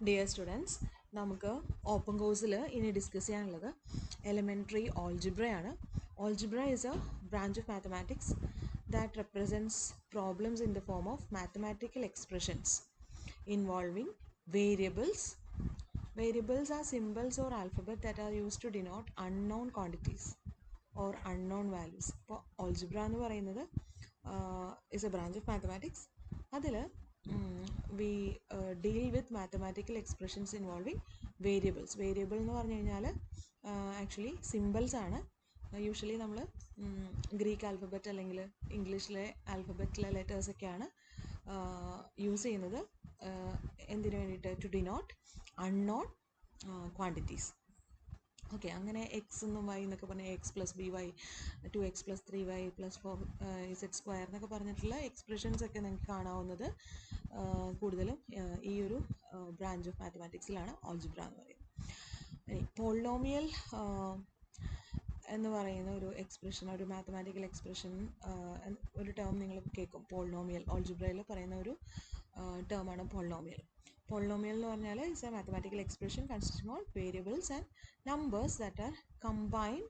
Dear students, നമുക്ക് open കോഴ്സിൽ ഇനി ഡിസ്കസ് ചെയ്യാനുള്ളത് എലിമെൻ്ററി ഓൾജിബ്രയാണ്. Algebra is a branch of mathematics that represents problems in the form of mathematical expressions involving variables. Variables are symbols or alphabet that are used to denote unknown quantities or unknown values. ഇപ്പോൾ algebra എന്ന് പറയുന്നത് is a branch of mathematics. അതിൽ we deal with mathematical expressions involving variables. Variable എന്ന് പറഞ്ഞു കഴിഞ്ഞാൽ actually symbols ആണ്. Usually നമ്മൾ Greek alphabet അല്ലെങ്കിൽ ഇംഗ്ലീഷിലെ ആൽഫബറ്റിലെ ലെറ്റേഴ്സൊക്കെയാണ് യൂസ് ചെയ്യുന്നത് എന്തിനു വേണ്ടിയിട്ട്? To denote unknown quantities. Okay, അങ്ങനെ എക്സ് എന്നും വൈ എന്നൊക്കെ പറഞ്ഞാൽ X plus B Y, 2x + 3y + 4z² എന്നൊക്കെ പറഞ്ഞിട്ടുള്ള എക്സ്പ്രഷൻസ് ഒക്കെ നിങ്ങൾക്ക് കാണാവുന്നത് കൂടുതലും ഈ ഒരു ബ്രാഞ്ച് ഓഫ് മാത്തമാറ്റിക്സിലാണ്, ഓൾജിബ്ര എന്ന് പറയുന്നത്. പോളിനോമിയൽ എന്ന് പറയുന്ന ഒരു എക്സ്പ്രഷൻ, ഒരു മാത്തമാറ്റിക്കൽ എക്സ്പ്രഷൻ, ഒരു ടേം നിങ്ങൾ കേൾക്കും, പോളിനോമിയൽ. ഓൾജിബ്രയിൽ പറയുന്ന ഒരു ടേമാണ് പോളിനോമിയൽ. പോളിനോമിയൽ എന്ന് പറഞ്ഞാൽ it's a mathematical expression consisting of variables and numbers that are combined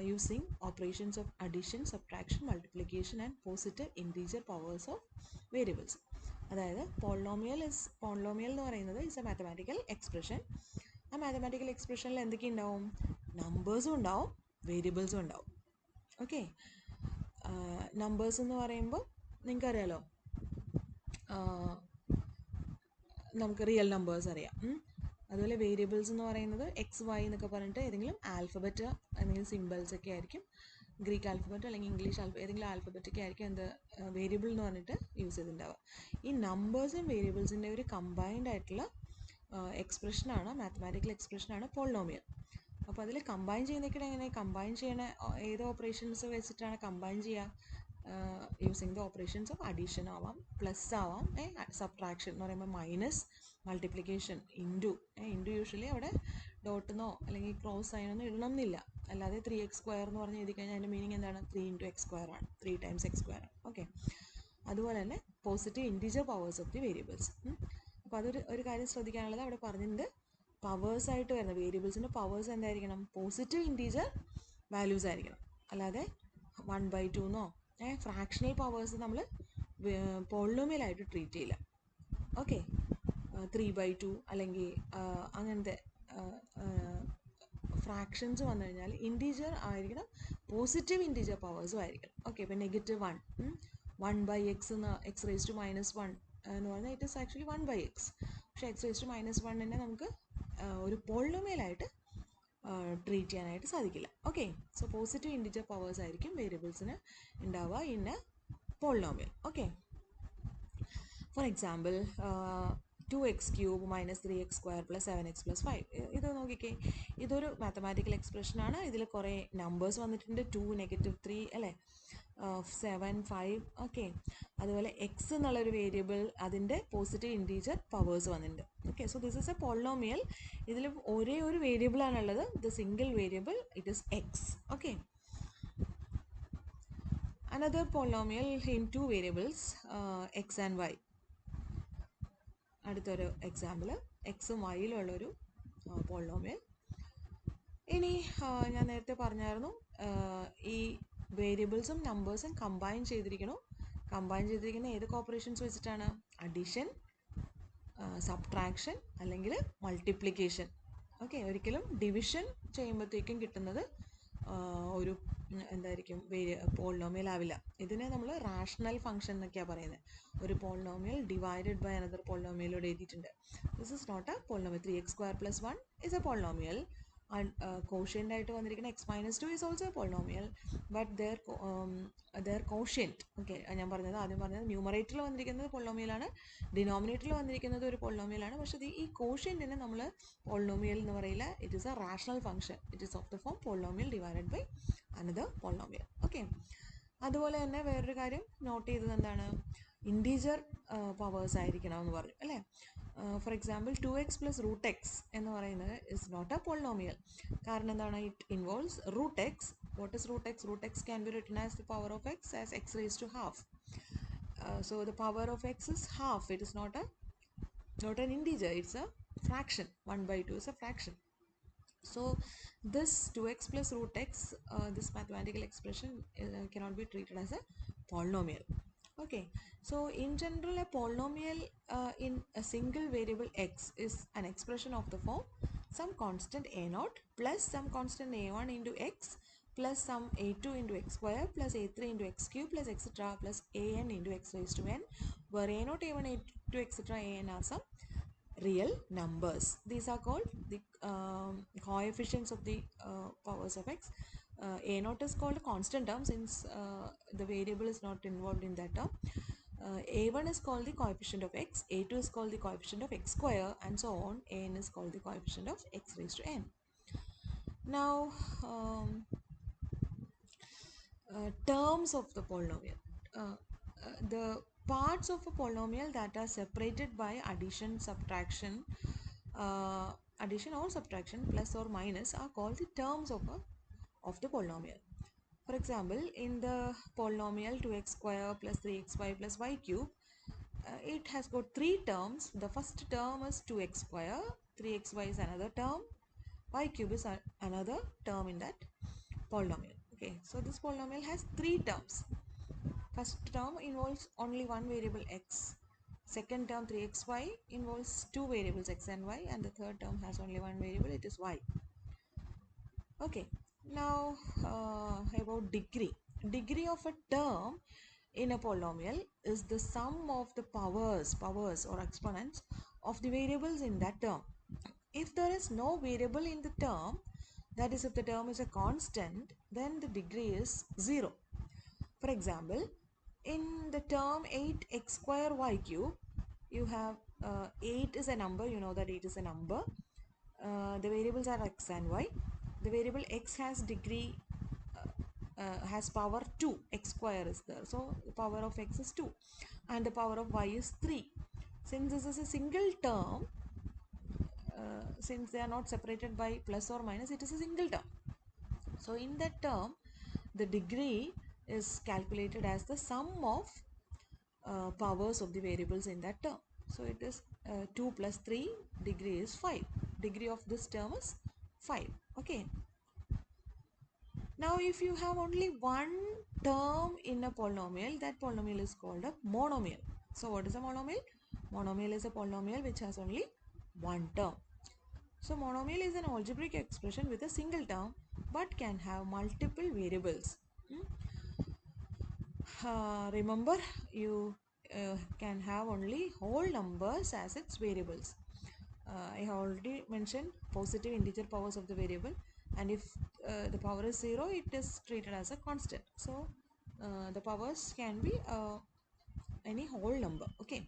using operations of addition, subtraction, multiplication and positive integer powers of variables. അതായത് polynomial എന്ന് പറയുന്നത് ഇറ്റ്സ് എ മാത്തമാറ്റിക്കൽ എക്സ്പ്രഷൻ. ആ mathematical എക്സ്പ്രഷനിൽ എന്തൊക്കെ ഉണ്ടാവും? നമ്പേഴ്സും ഉണ്ടാവും, വേരിയബിൾസും ഉണ്ടാവും. ഓക്കെ, നമ്പേഴ്സ് എന്ന് പറയുമ്പോൾ നിങ്ങൾക്കറിയാലോ, നമുക്ക് റിയൽ നമ്പേഴ്സ് അറിയാം. അതുപോലെ വേരിയബിൾസ് എന്ന് പറയുന്നത് എക്സ് വൈ എന്നൊക്കെ പറഞ്ഞിട്ട് ഏതെങ്കിലും ആൽഫബറ്റ്, എന്തെങ്കിലും സിമ്പിൾസ് ഒക്കെ ആയിരിക്കും. ഗ്രീക്ക് ആൽഫബറ്റ് അല്ലെങ്കിൽ ഇംഗ്ലീഷ് ഏതെങ്കിലും ആൽഫബറ്റൊക്കെ ആയിരിക്കും എന്ത് വേരിയബിൾ എന്ന് പറഞ്ഞിട്ട് യൂസ് ചെയ്തിട്ടുണ്ടാവുക. ഈ നമ്പേഴ്സും വേരിയബിൾസിൻ്റെ ഒരു കമ്പൈൻഡ് ആയിട്ടുള്ള എക്സ്പ്രഷനാണ്, മാത്തമാറ്റിക്കൽ എക്സ്പ്രഷനാണ് പോളിനോമിയൽ. അപ്പോൾ അതിൽ കമ്പൈൻ ചെയ്യുന്നതൊക്കെ എങ്ങനെ കമ്പൈൻ ചെയ്യണ, ഏത് ഓപ്പറേഷൻസ് വെച്ചിട്ടാണ് കമ്പൈൻ ചെയ്യുക? Using the operations of addition ആവാം, പ്ലസ് ആവാം, സബ്ട്രാക്ഷൻ എന്ന് പറയുമ്പോൾ മൈനസ്, മൾട്ടിപ്ലിക്കേഷൻ, ഇൻറ്റു യൂഷ്വലി അവിടെ ഡോട്ടെന്നോ അല്ലെങ്കിൽ ക്രോസ് സൈനൊന്നും ഇടണം എന്നില്ല. അല്ലാതെ 3x² എന്ന് പറഞ്ഞ് എഴുതി കഴിഞ്ഞാൽ അതിൻ്റെ മീനിങ് എന്താണ്? 3 × x² ആണ്, 3 × x². ഓക്കെ, അതുപോലെ തന്നെ positive integer powers of the variables. അപ്പോൾ അതൊരു കാര്യം ശ്രദ്ധിക്കാനുള്ളത്, അവിടെ പറഞ്ഞിട്ടുണ്ട് പവേഴ്സായിട്ട് വരുന്ന വേരിയബിൾസിൻ്റെ പവേഴ്സ് എന്തായിരിക്കണം? പോസിറ്റീവ് ഇൻറ്റീജർ വാല്യൂസ് ആയിരിക്കണം. അല്ലാതെ 1/2 എന്നോ ഫ്രാക്ഷണൽ പവേഴ്സ് നമ്മൾ പോളിനോമിയലായിട്ട് ട്രീറ്റ് ചെയ്യില്ല. ഓക്കെ, 3/2 അല്ലെങ്കിൽ അങ്ങനത്തെ ഫ്രാക്ഷൻസ് വന്നു കഴിഞ്ഞാൽ ഇൻറ്റീജർ ആയിരിക്കണം, പോസിറ്റീവ് ഇൻറ്റീജർ പവേഴ്സും ആയിരിക്കണം. ഓക്കെ, ഇപ്പോൾ -1, 1/x എന്ന് x⁻⁻1 എന്ന് പറഞ്ഞാൽ ഇറ്റ് ഇസ് ആക്ച്വലി 1/x. പക്ഷേ x⁻⁻1 നമുക്ക് ഒരു പോളിനോമിയലായിട്ട് ട്രീറ്റ് ചെയ്യാനായിട്ട് സാധിക്കില്ല. Okay, so positive integer powers ആയിരിക്കും വേരിയബിൾസിന് ഉണ്ടാവുക in A polynomial. Okay, for example 2x³ - 3x² + 7x + 5. ഇത് നോക്കിക്കേ, ഇതൊരു മാത്തമാറ്റിക്കൽ എക്സ്പ്രഷനാണ്. ഇതിൽ കുറേ നമ്പേഴ്സ് വന്നിട്ടുണ്ട്, 2, -3 അല്ലേ, 7, 5. ഓക്കെ, അതുപോലെ എക്സ് എന്നുള്ളൊരു വേരിയബിൾ, അതിൻ്റെ പോസിറ്റീവ് ഇൻറ്റീജർ പവേഴ്സ് വന്നിട്ടുണ്ട്. Okay, so this is a polynomial. ഇതിൽ ഒരേ ഒരു വേരിയബിളാണുള്ളത്, the single variable, it is X. Okay, another polynomial in 2 variables, x and y. അടുത്തൊരു എക്സാമ്പിൾ, എക്സും വൈയിലുള്ളൊരു പോളിനോമിയൽ. ഇനി ഞാൻ നേരത്തെ പറഞ്ഞായിരുന്നു, ഈ വേരിയബിൾസും നമ്പേഴ്സും കമ്പൈൻ ചെയ്തിരിക്കുന്ന ഏതൊക്കെ ഓപ്പറേഷൻസ് വെച്ചിട്ടാണ്? അഡീഷൻ, സബ്ട്രാക്ഷൻ അല്ലെങ്കിൽ മൾട്ടിപ്ലിക്കേഷൻ. ഓക്കെ, ഒരിക്കലും ഡിവിഷൻ ചെയ്യുമ്പോഴത്തേക്കും കിട്ടുന്നത് ഒരു എന്തായിരിക്കും? പോളിനോമിയൽ ആവില്ല. ഇതിനെ നമ്മൾ റാഷണൽ ഫംഗ്ഷൻ എന്നൊക്കെയാണ് പറയുന്നത്. ഒരു പോളിനോമിയൽ ഡിവൈഡഡ് ബൈ അനദർ പോളിനോമിയലോട് എഴുതിയിട്ടുണ്ട്. This is not a polynomial. 3x² + 1 is a polynomial. Quotient ആയിട്ട് വന്നിരിക്കുന്ന x-2 is also a polynomial, but the quotient, okay, ഞാൻ ആദ്യം പറഞ്ഞത് ന്യൂമറേറ്ററിൽ വന്നിരിക്കുന്നത് പോളിനോമിയലാണ്, ഡിനോമിനേറ്ററിൽ വന്നിരിക്കുന്നത് ഒരു പോളിനോമിയലാണ്. പക്ഷേ ഈ കോഷ്യൻറ്റിനെ നമ്മൾ പോളിനോമിയൽ എന്ന് പറയില്ല. It is a rational function. It is of the form polynomial divided by another polynomial. Okay, അതുപോലെ തന്നെ വേറൊരു കാര്യം നോട്ട് ചെയ്തത് എന്താണ്? ഇൻറ്റീജർ പവേഴ്സ് ആയിരിക്കണം എന്ന് പറഞ്ഞു അല്ലേ. ഫോർ എക്സാമ്പിൾ 2x + √x എന്ന് പറയുന്നത് ഇസ് നോട്ട് എ പോളിനോമിയൽ. കാരണം എന്താണ്? It involves √x. What is √x? √x can be written as the power of x as x⁻². So the power of x is half. It is not a not an integer, it's a fraction. 1 by 2 is a fraction. So this 2x plus root x, this mathematical expression cannot be treated as a polynomial. Okay, so in general a polynomial in a single variable x is an expression of the form some constant a0 plus some constant a1 into x plus some a2 into x square plus a3 into x cube plus etc plus an into x raised to n, where a0, a1, a2, etc, an are some real numbers. These are called the coefficients of the powers of x. A0 is called a constant term since the variable is not involved in that term. A1 is called the coefficient of x, A2 is called the coefficient of x square, and so on. An is called the coefficient of x raised to n. Now, terms of the polynomial. The parts of a polynomial that are separated by addition, subtraction, addition or subtraction, plus or minus, are called the terms of the polynomial. For example, in the polynomial 2x square plus 3xy plus y cube, it has got three terms. The first term is 2x square, 3xy is another term, y cube is another term in that polynomial. Okay, so this polynomial has three terms. First term involves only one variable x. Second term 3xy involves two variables x and y, and the third term has only one variable, it is y. Okay, now about degree. Degree of a term in a polynomial is the sum of the powers or exponents of the variables in that term. If there is no variable in the term, that is if the term is a constant, then the degree is 0. For example, in the term 8x square y cube, you have 8 is a number, you know that 8 is a number. The variables are x and y. The variable x has degree, has power 2, x square is there. So the power of x is 2 and the power of y is 3. Since this is a single term, since they are not separated by plus or minus, it is a single term. So in that term, the degree is calculated as the sum of powers of the variables in that term. So it is 2 plus 3, degree is 5. Degree of this term is 5. Okay. Now if you have only one term in a polynomial, that polynomial is called a monomial. So what is a monomial? Monomial is a polynomial which has only one term. So monomial is an algebraic expression with a single term but can have multiple variables. Remember, you can have only whole numbers as its variables. I have already mentioned positive integer powers of the variable, and if the power is 0, it is treated as a constant. So the powers can be any whole number. Okay,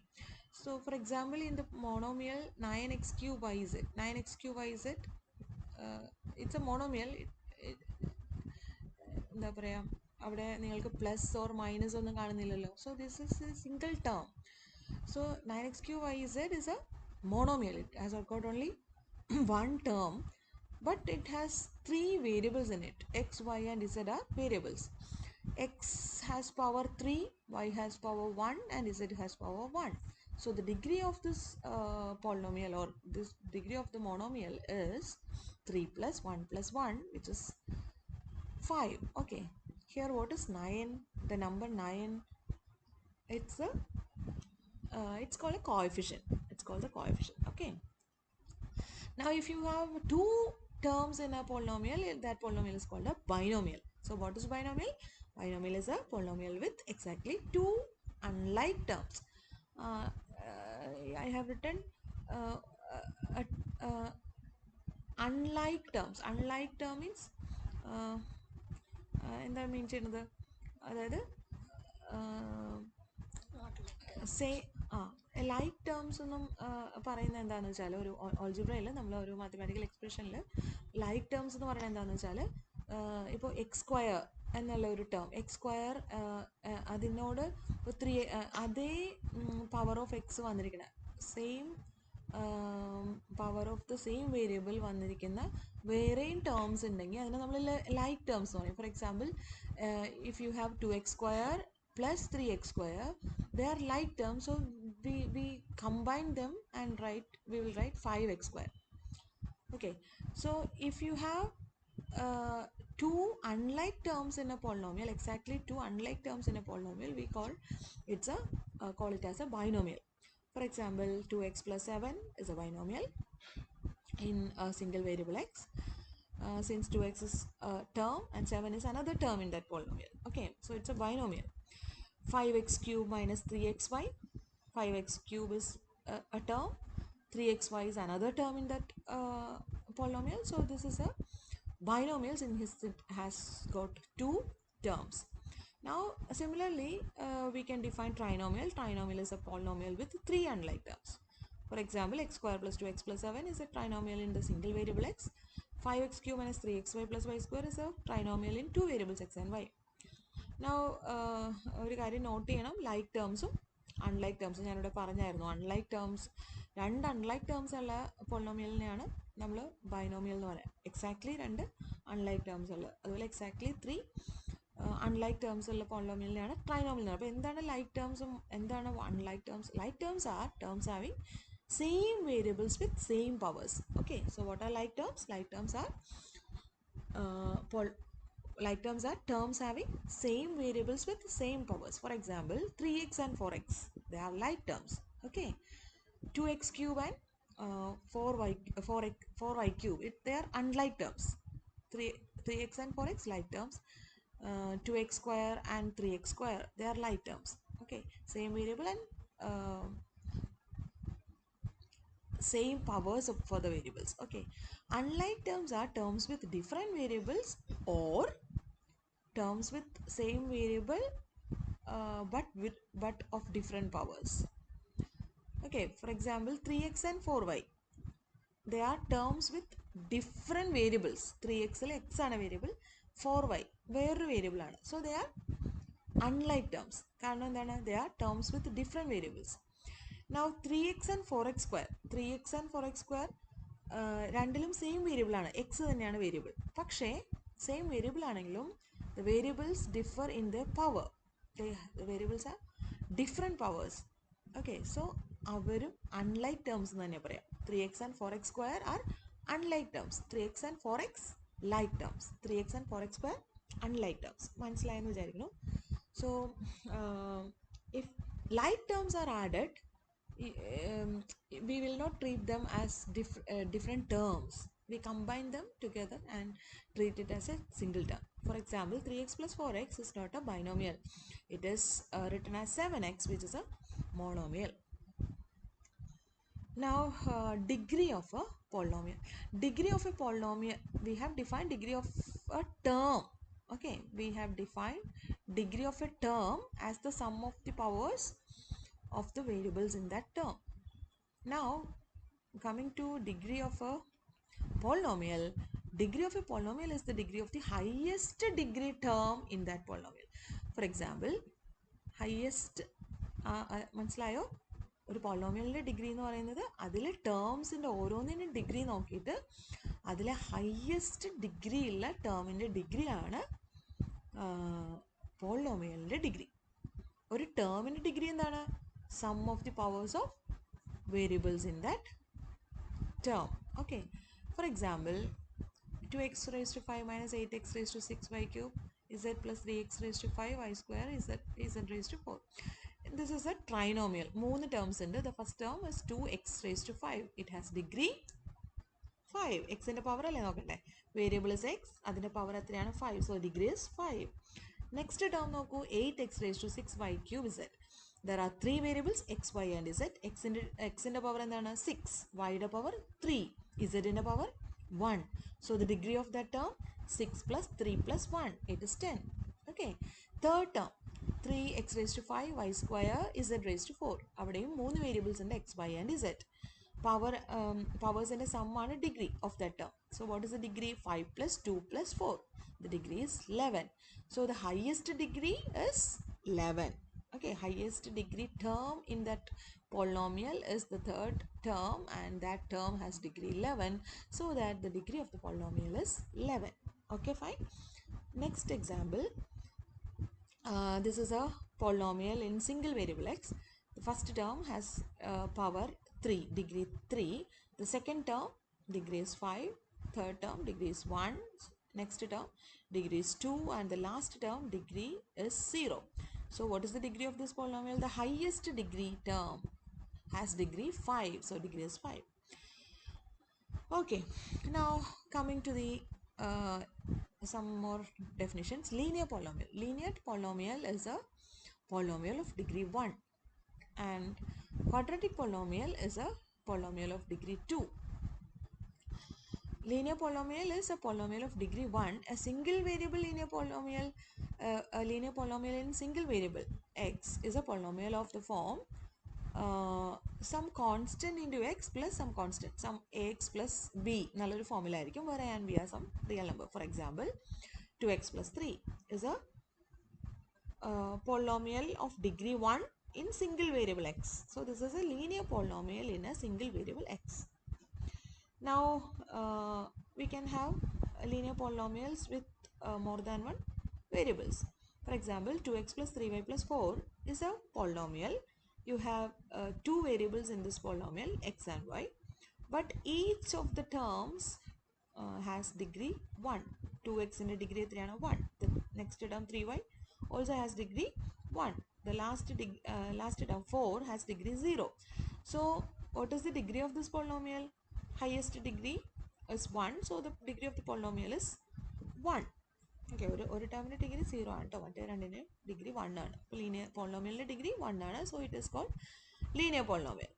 so for example, in the monomial 9x cube yz, 9x cube yz, it's a monomial. എന്താ പറയുക, അവിടെ നിങ്ങൾക്ക് plus or minus ഒന്നും കാണുന്നില്ലല്ലോ. So this is A single term. So 9x cube yz is a monomial. It has got only one term, but it has three variables in it. X, y and z are variables. X has power 3, y has power 1 and z has power 1. So the degree of this polynomial, or this degree of the monomial, is 3 plus 1 plus 1, which is 5. Okay, here what is 9? The number 9, it's called a coefficient. It's called a coefficient. Okay, now if you have two terms in a polynomial, that polynomial is called a binomial. So what is binomial? Binomial is a polynomial with exactly two unlike terms. I have written unlike terms. Unlike term means എന്താണ് മീൻ ചെയ്യുന്നത്, അതായത് say like terms ഒന്നും പറയുന്നത് എന്താണെന്ന് വെച്ചാൽ, ഒരു ഓൾജിബ്രയിൽ നമ്മൾ ഒരു മാത്തമാറ്റിക്കൽ എക്സ്പ്രഷനിൽ ലൈക്ക് ടേംസ് എന്ന് പറയുന്നത് എന്താണെന്ന് വെച്ചാൽ, ഇപ്പോൾ എക്സ് സ്ക്വയർ എന്നുള്ള ഒരു ടേം, എക്സ് സ്ക്വയർ അതിനോട് 3 അതേ പവർ ഓഫ് എക്സ് വന്നിരിക്കുന്ന same power of the same variable വന്നിരിക്കുന്ന വേറെയും ടേംസ് ഉണ്ടെങ്കിൽ അതിനെ നമ്മൾ ലൈക്ക് ടേംസ് എന്ന് പറയും. For example, if you have 2x square plus 3x square, they are like terms. So we combine them and we will write 5x square. Okay, so if you have two unlike terms in a polynomial, exactly two unlike terms in a polynomial, we call it as a binomial. For example, 2x plus 7 is a binomial in a single variable x, since 2x is a term and 7 is another term in that polynomial. Okay, so it's a binomial. 5x cube minus 3xy, 5x cube is a term, 3xy is another term in that polynomial. So this is a binomial since it has got two terms. Now similarly, we can define trinomial. Trinomial is a polynomial with three unlike terms. For example, x square plus 2x plus 7 is a trinomial in the single variable x. 5x cube minus 3xy plus y square is a trinomial in two variables x and y. Now ഒരു കാര്യം not ചെയ്യണം, like ടേംസും unlike ടേംസും ഞാനിവിടെ പറഞ്ഞായിരുന്നു. Unlike terms, രണ്ട് unlike terms ഉള്ള പൊളിനോമിയലിനെയാണ് നമ്മൾ binomial എന്ന് പറയാം. എക്സാക്ട്ലി രണ്ട് അൺലൈക്ക് ടേംസ് ഉള്ളത്, അതുപോലെ എക്സാക്ട്ലി ത്രീ അൺലൈക്ക് ടേംസ് ഉള്ള പോളിനോമിയലിനെയാണ് ട്രൈനോമിയൽ എന്ന് പറയുന്നത്. അപ്പോൾ എന്താണ് ലൈക്ക് ടേംസും എന്താണ് unlike terms? Like terms R terms having same variables with same powers. Okay, so what are like terms? Like terms are terms having same variables with same powers. For example, 3x and 4x, they are like terms. Okay, 2x cube and 4y cube, they are unlike terms. 3x and 4x like terms. 2x square and 3x square, they are like terms. Okay, same variable and same powers for the variables. Okay, unlike terms are terms with different variables or terms with same variable but of different powers. Okay, for example, 3x and 4y, they are terms with different variables. 3x il x ആണ് variable, 4y വേറൊരു variable ആണ്. So they are unlike terms. കാരണം എന്താണ്? They are terms with different variables. Now 3x and 4x square, 3x and 4x square രണ്ടിലും same variable ആണ്, X തന്നെയാണ് variable. പക്ഷേ same variable ആണെങ്കിലും the variables differ in their power. The variables are different powers. Okay, so അവരും unlike terms എന്ന് തന്നെ പറയാം. 3x and 4x square are unlike terms. 3x and 4x like terms. 3x and 4x square unlike terms. മനസ്സിലായെന്ന് വിചാരിക്കുന്നു. So if like terms are added, we will not treat them as different terms. We combine them together and treat it as a single term. For example, 3x plus 4x is not a binomial. It is written as 7x, which is a monomial. Now degree of a polynomial. Degree of a polynomial, we have defined degree of a term. Okay, we have defined degree of a term as the sum of the powers of the variables in that term. Now coming to degree of a polynomial, degree of a polynomial is the degree of the highest degree term in that polynomial. For example, highest മനസ്സിലായോ? ഒരു പോളിനോമിയലിൻ്റെ degree എന്ന് പറയുന്നത് അതിലെ ടേംസിൻ്റെ ഓരോന്നിൻ്റെ degree നോക്കിയിട്ട് അതിലെ highest degree ഉള്ള ടേമിൻ്റെ ഡിഗ്രിയാണ് പോളിനോമിയലിൻ്റെ ഡിഗ്രി. ഒരു ടേമിൻ്റെ ഡിഗ്രി എന്താണ്? Sum of the powers of variables in that term. Okay, for example, 2x raised to 5 minus 8x raised to 6y cube z plus 3x raised to 5y square z raised to 4. This is a trinomial. മൂന്ന് terms ഉണ്ട്. The first term is 2x raised to 5. It has degree 5. x ന്റെ power അല്ലേ നോക്കണ്ടേ? Variable is x, അതിൻ്റെ power എത്രയാണ്? 5. So degree is 5. Next term നോക്കൂ, 8x raised to 6y cube z. There are three variables x, y and z. x ന്റെ power എന്താണ്? 6, yയുടെ power 3, zന്റെ power 1. So the degree of that term 6 plus 3 plus 1, it is 10. Okay, third term 3x raised to 5 y square z raised to 4. അവിടെയും മൂന്ന് variables ഉണ്ട്, x, y and z. പവേഴ്സിൻ്റെ സമ്മാണ് degree of that term. So what is the degree? 5 plus 2 plus 4. The degree is 11. So the highest degree is 11. Okay, highest degree term in that polynomial is the third term, and that term has degree 11, so that the degree of the polynomial is 11. Okay, fine. Next example, this is a polynomial in single variable x. The first term has power 3, degree 3. The second term degree is 5. Third term degree is 1. Next term degree is 2. And the last term degree is 0. So what is the degree of this polynomial? The highest degree term has degree 5. So degree is 5. Okay, now coming to the some more definitions. Linear polynomial. Linear polynomial is a polynomial of degree 1, and quadratic polynomial is a polynomial of degree 2. Linear polynomial is a polynomial of degree 1. A single variable linear polynomial, a linear polynomial in single variable x is a polynomial of the form some constant into x plus some constant, some ax plus b nallൊരു formula ആയിരിക്കും, where a and b are some real number. For example, 2x plus 3 is a polynomial of degree 1 in single variable x. So this is a linear polynomial in a single variable x. Now we can have linear polynomials with more than one variables. For example, 2x plus 3y plus 4 is a polynomial. You have two variables in this polynomial, x and y, but each of the terms has degree 1. 2x in a degree 3 and 1. The next term 3y also has degree 1. The last term 4 has degree 0. So what is the degree of this polynomial? Highest degree is 1. So the degree of the polynomial is 1. Okay, ഒരു ടേമിൻ്റെ degree 0 ആണ് കേട്ടോ, മറ്റേ രണ്ടിൻ്റെയും degree 1 ആണ്. അപ്പോൾ linear പോളിനോമിയലിൻ്റെ degree 1 ആണ്. So it is called linear polynomial.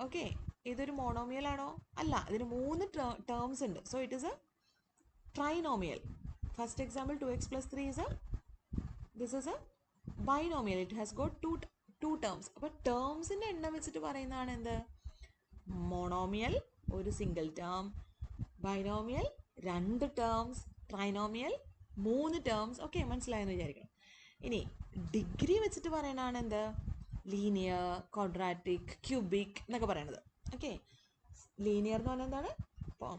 Okay, ഇതൊരു മോണോമിയൽ ആണോ? അല്ല, ഇതിന് 3 ടേംസ് ഉണ്ട്. So it is a trinomial. First example 2x plus 3 is a, this is a binomial. It has got two terms. അപ്പോൾ ടേംസിൻ്റെ എണ്ണം വെച്ചിട്ട് പറയുന്നതാണ് എന്ത്? മോണോമിയൽ ഒരു single term, binomial 2 terms, trinomial 3 terms. Okay, മനസ്സിലായെന്ന് വിചാരിക്കണം. ഇനി ഡിഗ്രി വെച്ചിട്ട് പറയണതാണ് എന്ത്? ലീനിയർ, ക്വാഡ്രാറ്റിക്, ക്യൂബിക് എന്നൊക്കെ പറയണത്. ഓക്കെ, ലീനിയർ എന്ന് പറഞ്ഞാൽ എന്താണ്? ഇപ്പം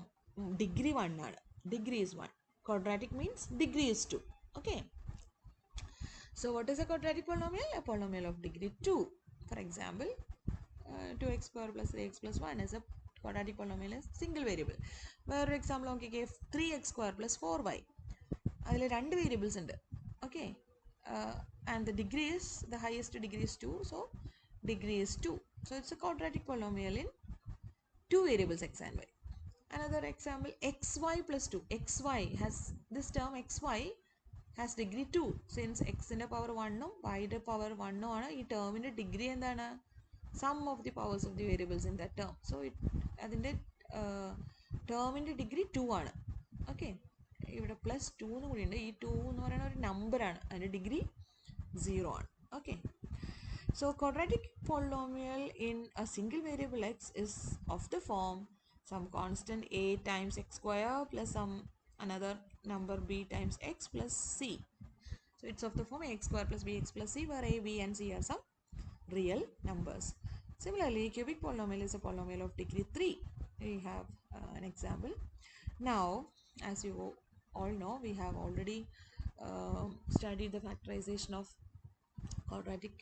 ഡിഗ്രി 1 ആണ്, degree is 1. Quadratic means degree is 2. Okay, so what is a quadratic polynomial? A polynomial of degree 2. For example, 2x square plus 3x plus 1 is a quadratic polynomial is single variable. വേറൊരു example നോക്കിക്കേ, 3x square plus 4y. അതിൽ 2 variables ഉണ്ട്. Okay, and the degree is, the highest degree is 2, so degree is 2. So it's a quadratic polynomial in 2 variables x and y. Another example, xy plus 2. xy has, this term xy has degree 2. Since x in the power 1 y in the power 1 ആണ്, ഈ ടേമിൻ്റെ degree എന്താണ്? Sum of the powers of the variables in that term. So അതിൻ്റെ ടേമിൻ്റെ degree 2 ആണ്. Okay, ഇവിടെ plus 2 എന്ന് കൂടി ഉണ്ട്. ഈ 2 എന്ന് പറയുന്ന ഒരു നമ്പറാണ്, അതിൻ്റെ ഡിഗ്രി 0 ആണ്. Okay, so quadratic polynomial in a single variable x is of the form some constant a times x square plus some another number b times x plus c. So it's of the form ax square plus bx plus c, where a, b and c are some real numbers. Similarly, cubic polynomial is a polynomial of degree 3. We have an example. Now, as you all know, we have already studied the factorization of quadratic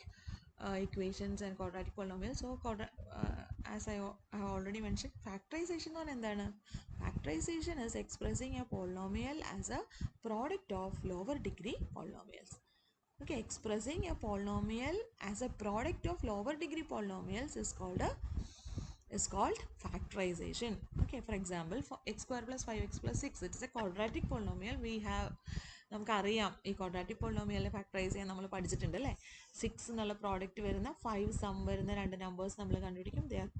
equations and quadratic polynomials. So as I have already mentioned, factorization on endana? Factorization is expressing a polynomial as a product of lower degree polynomials. Okay, expressing a polynomial as a product of lower degree polynomials is called factorization. Okay, for example, for x square plus 5x plus 6, it is a quadratic polynomial. We have, നമുക്കറിയാം ഈ quadratic പോളിനോമിയലിനെ factorise ചെയ്യാൻ നമ്മൾ പഠിച്ചിട്ടുണ്ട് അല്ലേ? 6 എന്നുള്ള product വരുന്ന 5 some വരുന്ന 2 നമ്പേഴ്സ് നമ്മൾ കണ്ടുപിടിക്കും. They are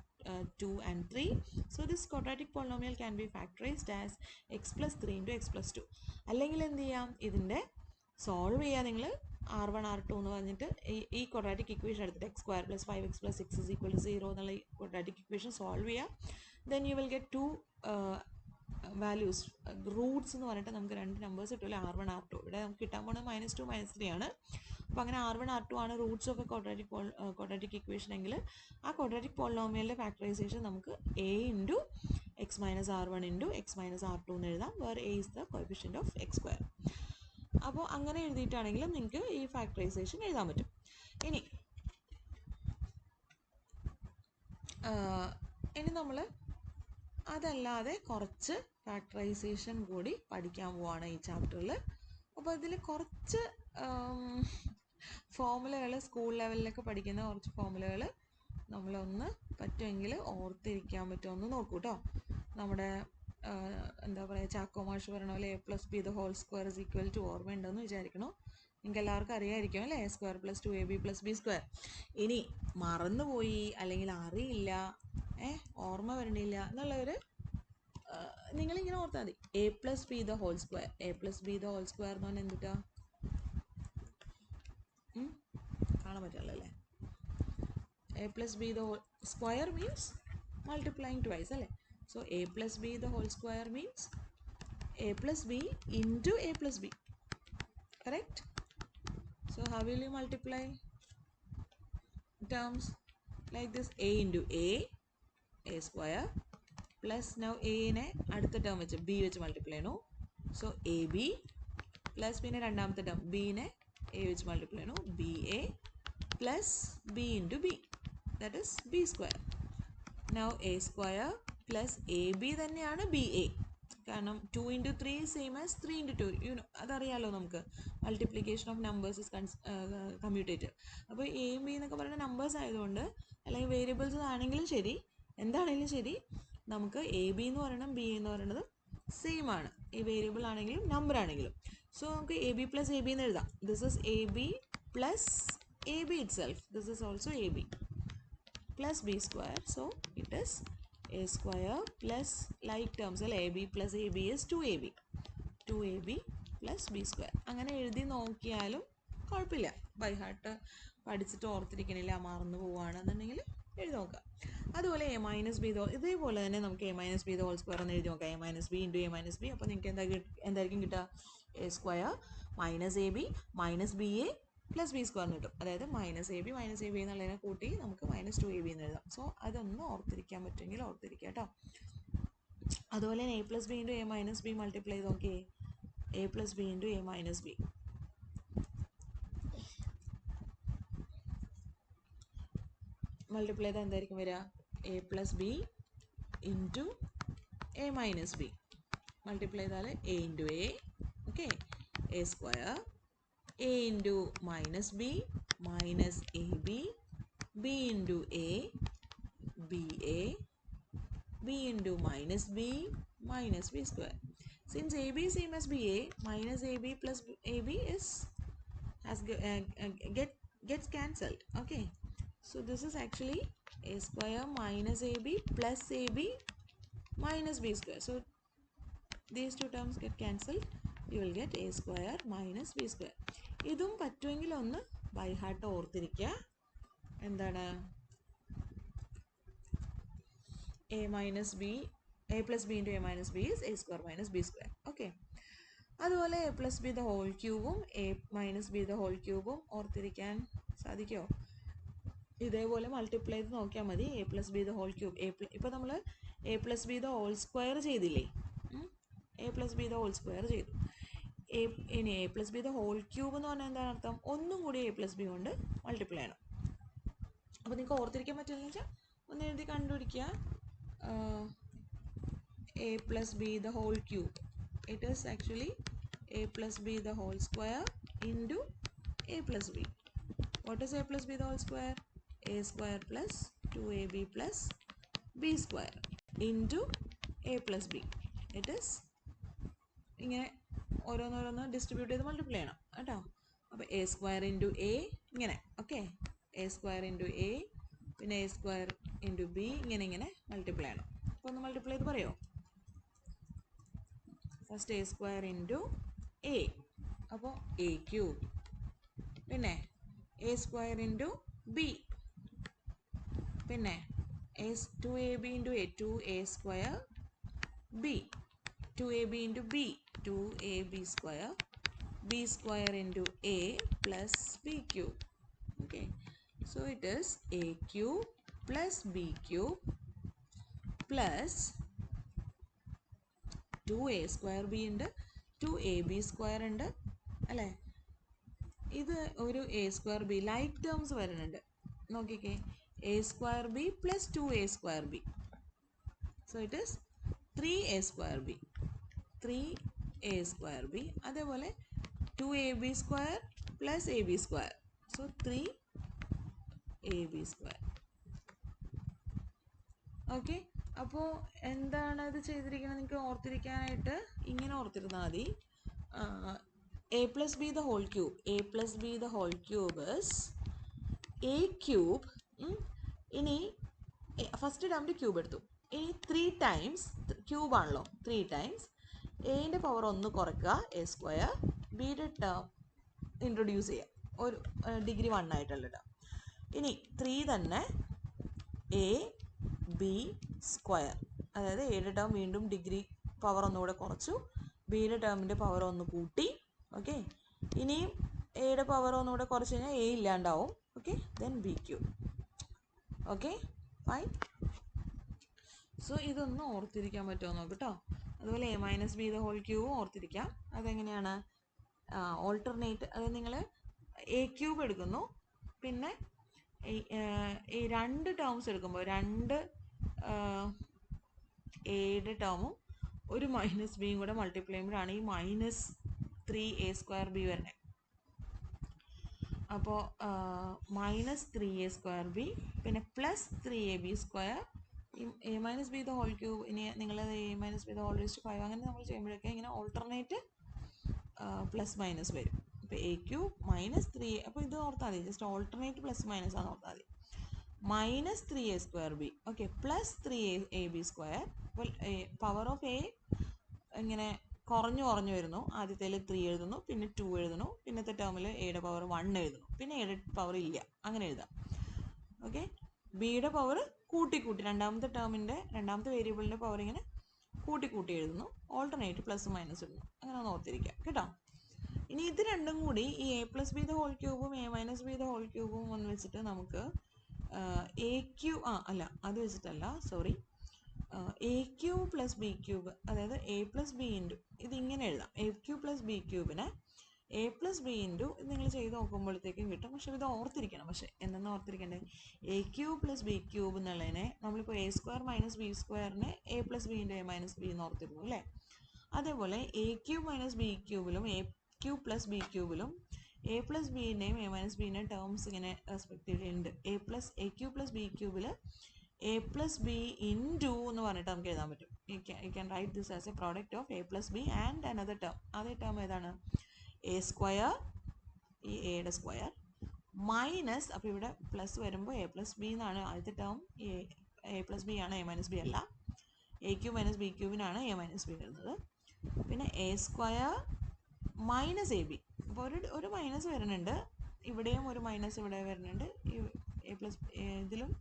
2 and 3. So this quadratic polynomial can be factorized as x plus 3 into x plus 2. അല്ലെങ്കിൽ എന്ത് ചെയ്യാം, ഇതിൻ്റെ സോൾവ് ചെയ്യാൻ നിങ്ങൾ r1 r2 എന്ന് പറഞ്ഞിട്ട് ഈ ക്വാഡ്രാറ്റിക് ഇക്വേഷൻ എടുത്തിട്ട് x square plus 5x plus 6 is equal to 0 എന്നുള്ള ഈ ക്വാഡ്രാറ്റിക് ഇക്വേഷൻ സോൾവ് ചെയ്യാം. then you will get two values, Roots എന്ന് പറഞ്ഞിട്ട് നമുക്ക് 2 നമ്പേഴ്സ് കിട്ടില്ല, r1 r2. ഇവിടെ നമുക്ക് കിട്ടാൻ പോകുന്നത് -2 -3 ആണ്. അപ്പോൾ അങ്ങനെ r1 r2 ആണ് roots of a quadratic equation എങ്കിൽ ആ ക്വാഡ്രാറ്റിക് പോളിനോമിയലിൻ്റെ ഫാക്ടറൈസേഷൻ നമുക്ക് a into x minus r1 into x minus r2 എന്ന് എഴുതാം, where a is the coefficient of x square. അപ്പോൾ അങ്ങനെ എഴുതിയിട്ടാണെങ്കിലും നിങ്ങൾക്ക് ഈ ഫാക്ടറൈസേഷൻ എഴുതാൻ പറ്റും. ഇനി ഇനി നമ്മൾ അതല്ലാതെ കുറച്ച് ഫാക്ടറൈസേഷൻ കൂടി പഠിക്കാൻ പോവാണ് ഈ ചാപ്റ്ററിൽ. അപ്പോൾ ഇതിൽ കുറച്ച് ഫോമുലകൾ, സ്കൂൾ ലെവലിലൊക്കെ പഠിക്കുന്ന കുറച്ച് ഫോമുലകൾ നമ്മളൊന്ന് പറ്റുമെങ്കിൽ ഓർത്തിരിക്കാൻ പറ്റുമെന്ന് നോക്കൂ കേട്ടോ. നമ്മുടെ എന്താ പറയുക, ചാക്കോ മാഷ് പറഞ്ഞ പോലെ a+b² ഓർമ്മയുണ്ടെന്ന് വിചാരിക്കണു. നിങ്ങൾക്ക് എല്ലാവർക്കും അറിയാമായിരിക്കും അല്ലേ, a²+2ab+b². ഇനി മറന്നുപോയി അല്ലെങ്കിൽ അറിയില്ല, ഓർമ്മ വരണില്ല എന്നുള്ളവർ നിങ്ങളിങ്ങനെ ഓർത്താൽ മതി, a+b² a+b² എന്ന് പറഞ്ഞാൽ എന്തുട്ടാ കാണാൻ പറ്റുള്ളൂ അല്ലേ. a+b² മീൻസ് മൾട്ടിപ്ലൈങ് ട്വൈസ് അല്ലേ. So a+b² means a+b into a+b, correct? So how will you multiply terms like this? A into a² plus now a നെ അടുത്ത ടേം വെച്ച് b വെച്ച് മൾട്ടിപ്ലൈ ചെയ്യണു. സോ ab പ്ലസ് പിന്നെ രണ്ടാമത്തെ term b നെ a വെച്ച് മൾട്ടിപ്ലൈ ചെയ്യണു. ba plus b into b, that is b². now a² plus ab തന്നെയാണ് ba, കാരണം 2 into 3 സെയിം ആസ് 3 into 2, അതറിയാലോ നമുക്ക്. Multiplication of numbers is commutative. അപ്പോൾ എയും ബി എന്നൊക്കെ പറയുന്ന നമ്പേഴ്സ് ആയതുകൊണ്ട്, അല്ലെങ്കിൽ വേരിയബിൾസ് ആണെങ്കിലും ശരി, എന്താണെങ്കിലും ശരി, നമുക്ക് എ ബി എന്ന് പറയണം ബി എന്ന് പറയുന്നത് സെയിം ആണ്, ഈ വേരിയബിൾ ആണെങ്കിലും നമ്പർ ആണെങ്കിലും. സോ നമുക്ക് A b plus a B എന്ന് എഴുതാം. This is A b plus a B it self, this is also A b plus b². So it is a² plus like terms അല്ലേ, ab plus ab is 2ab, 2ab plus b². അങ്ങനെ എഴുതി നോക്കിയാലും കുഴപ്പമില്ല. By heart പഠിച്ചിട്ട് ഓർത്തിരിക്കണില്ല, മറന്നു പോവുകയാണെന്നുണ്ടെങ്കിൽ എഴുതി നോക്കാം. അതുപോലെ a-b ഇതേപോലെ തന്നെ നമുക്ക് a-b² എന്ന് എഴുതി നോക്കാം. a-b into a-b. അപ്പോൾ നിങ്ങൾക്ക് എന്തായിരിക്കും കിട്ടുക? a² minus ab minus ba plus b² എന്ന് കിട്ടും. അതായത് -ab എന്നുള്ളതിനെ കൂട്ടി നമുക്ക് -2ab എന്ന് എഴുതാം. സോ അതൊന്ന് ഓർത്തിരിക്കാൻ പറ്റുമെങ്കിൽ ഓർത്തിരിക്കുക കേട്ടോ. അതുപോലെ a+b into a-b മൾട്ടിപ്ലൈ ചെയ്ത് നോക്കിയേ. a+b into a-b മൾട്ടിപ്ലൈ ചെയ്താൽ എന്തായിരിക്കും വരിക? a+b into a-b മൾട്ടിപ്ലൈ ചെയ്താൽ a into a, okay, a² a into minus b minus ab, b into a ba, b into minus b minus b². Since ab is same as ba, minus ab plus ab gets cancelled. Okay, so this is actually a² minus ab plus ab minus b². So these two terms get cancelled. You will get a² minus b². ഇതും പറ്റുമെങ്കിൽ ഒന്ന് by heart ഓർത്തിരിക്കുക. എന്താണ്? a+b into a-b is a² minus b². Okay, അതുപോലെ a+b³ a-b³ ഓർത്തിരിക്കാൻ സാധിക്കുമോ? ഇതേപോലെ multiply ചെയ്ത് നോക്കിയാൽ മതി. a+b³ ഇപ്പോൾ നമ്മൾ a+b² ചെയ്തില്ലേ, a+b² ചെയ്തു. ഇനി a+b³ എന്ന് പറഞ്ഞാൽ എന്താണ് അർത്ഥം? ഒന്നും കൂടി a+b കൊണ്ട് മൾട്ടിപ്ലൈ ചെയ്യണം. അപ്പോൾ നിങ്ങൾക്ക് ഓർത്തിരിക്കാൻ പറ്റുമെന്ന് വെച്ചാൽ ഒന്ന് എഴുതി കണ്ടുപിടിക്കുക. a+b³ it is actually a+b² into a+b. what is a+b² a² plus 2ab plus b² into a+b. it is ഇങ്ങനെ ഓരോന്നോരോന്ന് ഡിസ്ട്രിബ്യൂട്ട് ചെയ്ത് മൾട്ടിപ്ലൈ ചെയ്യണം കേട്ടോ. അപ്പോൾ a² into a ഇങ്ങനെ, ഓക്കെ, a² into a പിന്നെ a² into b ഇങ്ങനെ multiply ചെയ്യണം. അപ്പോൾ ഒന്ന് മൾട്ടിപ്ലൈ ചെയ്ത് പറയുമോ? ഫസ്റ്റ് a² into a, അപ്പോൾ a³ പിന്നെ a² into b പിന്നെ 2ab into a 2a² b 2ab into b 2ab², b² into a plus b³. okay, so it is a³ plus b³ plus 2a²b ഉണ്ട്, 2ab² ഉണ്ട് അല്ലേ. ഇത് ഒരു a²b like terms വരുന്നുണ്ട്. നോക്കിക്കേ, a square b plus 2a square b. So it is 3a square b. 3a square b. അതേപോലെ 2ab square plus ab square. So 3ab square. Okay, അപ്പോൾ എന്താണ് ഇത് ചെയ്തിരിക്കുന്നത് നിങ്ങൾക്ക് ഓർത്തിരിക്കാനായിട്ട് ഇങ്ങനെ ഓർത്തിരുന്നാൽ മതി. a plus b the whole cube. a plus b the whole cube is a cube. ഇനി first ടേമിൻ്റെ cube എടുത്തു. ഇനി 3 ടൈംസ് ക്യൂബ് ആണല്ലോ, 3 ടൈംസ് എൻ്റെ പവർ 1 കുറയ്ക്കുക a സ്ക്വയർ, ബിയുടെ ടേം ഇൻട്രൊഡ്യൂസ് ചെയ്യുക, ഒരു ഡിഗ്രി 1 ആയിട്ടുള്ള ടേം. ഇനി 3 തന്നെ a b സ്ക്വയർ, അതായത് എയുടെ ടേം വീണ്ടും ഡിഗ്രി പവർ ഒന്നുകൂടെ കുറച്ചു, ബിയുടെ ടേമിൻ്റെ പവർ 1 കൂട്ടി. ഓക്കെ, ഇനിയും എയുടെ പവർ ഒന്നുകൂടെ കുറച്ച് കഴിഞ്ഞാൽ എ ഇല്ലാണ്ടാവും. Okay, then b cube. Okay, fine. So ഇതൊന്ന് ഓർത്തിരിക്കാൻ പറ്റുമോ നോക്ക് കേട്ടോ. അതുപോലെ a minus b the whole ക്യൂബും ഓർത്തിരിക്കാം. അതെങ്ങനെയാണ്? ഓൾട്ടർനേറ്റ്, അത് നിങ്ങൾ എ ക്യൂബ് എടുക്കുന്നു, പിന്നെ ഈ രണ്ട് ടേംസ് എടുക്കുമ്പോൾ രണ്ട് എയുടെ ടേമും ഒരു മൈനസ് ബിയും കൂടെ മൾട്ടിപ്ലൈ ചെയ്യുമ്പോഴാണ് ഈ മൈനസ് 3a സ്ക്വയർ ബി വരുന്നത്. അപ്പോൾ മൈനസ് 3a സ്ക്വയർ ബി പിന്നെ plus 3ab square, a minus b the whole cube. ഇനി നിങ്ങളത് a minus b the whole raised 5 അങ്ങനെ നമ്മൾ ചെയ്യുമ്പോഴൊക്കെ ഇങ്ങനെ ഓൾട്ടർനേറ്റ് പ്ലസ് മൈനസ് വരും. അപ്പോൾ എ ക്യൂബ് മൈനസ് 3, അപ്പോൾ ഇത് ഓർത്താൽ മതി, ജസ്റ്റ് ഓൾട്ടർനേറ്റ് പ്ലസ് മൈനസ് ആണ് ഓർത്താൽ മതി. Minus 3a square B, okay, plus 3ab square. അപ്പോൾ പവർ ഓഫ് എ ഇങ്ങനെ കുറഞ്ഞു വരുന്നു. ആദ്യത്തേൽ 3 എഴുതുന്നു, പിന്നെ 2 എഴുതുന്നു, പിന്നത്തെ ടേമിൽ എയുടെ പവർ 1 എഴുതുന്നു, പിന്നെ എയുടെ പവർ ഇല്ല, അങ്ങനെ എഴുതാം. ഓക്കെ, ബിയുടെ പവർ കൂട്ടി രണ്ടാമത്തെ ടേമിൻ്റെ രണ്ടാമത്തെ വേരിയബിളിൻ്റെ പവർ ഇങ്ങനെ കൂട്ടി എഴുതുന്നു, ഓൾട്ടർനേറ്റ് പ്ലസ് മൈനസ് ഇടുന്നു. അങ്ങനെ ഒന്ന് ഓർത്തിരിക്കാം കേട്ടോ. ഇനി ഇത് രണ്ടും കൂടി ഈ a plus b the whole ക്യൂബും a minus b the whole ക്യൂബും ഒന്ന് വെച്ചിട്ട് നമുക്ക് എ ക്യൂ അല്ല അത് വെച്ചിട്ടല്ല, sorry, a cube plus b cube, അതായത് എ പ്ലസ് ബി ഇൻറ്റു, ഇതിങ്ങനെ എഴുതാം. എ ക്യൂബ് പ്ലസ് ബി ക്യൂബിനെ എ പ്ലസ് ബി ഇൻറ്റു, ഇത് നിങ്ങൾ ചെയ്ത് നോക്കുമ്പോഴത്തേക്കും കിട്ടും. പക്ഷെ ഇത് ഓർത്തിരിക്കണം. പക്ഷെ എന്തെന്ന് ഓർത്തിരിക്കേണ്ടത്? A cube plus b cube എന്നുള്ളതിനെ നമ്മളിപ്പോൾ എ സ്ക്വയർ മൈനസ് ബി സ്ക്വയറിനെ a plus b into a minus b എന്ന് ഓർത്തിരുന്നു അല്ലേ? അതേപോലെ എ ക്യൂബ് മൈനസ് ബി ക്യൂബിലും എ ക്യൂബ് പ്ലസ് ബി ക്യൂബിലും എ പ്ലസ് ബിൻ്റെയും എ മൈനസ് ബിൻ്റെയും ടേംസ് ഇങ്ങനെ റെസ്പെക്റ്റീവ്ലി ഉണ്ട്. എ ക്യൂബ് പ്ലസ് ബി ക്യൂബിൽ എ പ്ലസ് ബി ഇൻറ്റു എന്ന് പറഞ്ഞിട്ട് നമുക്ക് എഴുതാൻ പറ്റും. You can write this as a product of A plus B and another term. അതേ ടേം ഏതാണ്? എ സ്ക്വയർ, ഈ എയുടെ സ്ക്വയർ മൈനസ്, അപ്പോൾ ഇവിടെ പ്ലസ് വരുമ്പോൾ എ പ്ലസ് ബി എന്നാണ് ആദ്യത്തെ ടേം. എ പ്ലസ് ബി ആണ്, എ മൈനസ് ബി അല്ല. എ ക്യൂബ് മൈനസ് ബി ക്യൂബിനാണ് എ മൈനസ് ബി വരുന്നത്. പിന്നെ a square minus a b, അപ്പോൾ ഒരു മൈനസ് വരുന്നുണ്ട്, ഇവിടെയും ഒരു മൈനസ് ഇവിടെ വരുന്നുണ്ട്, എ പ്ലസ് ഇതിലും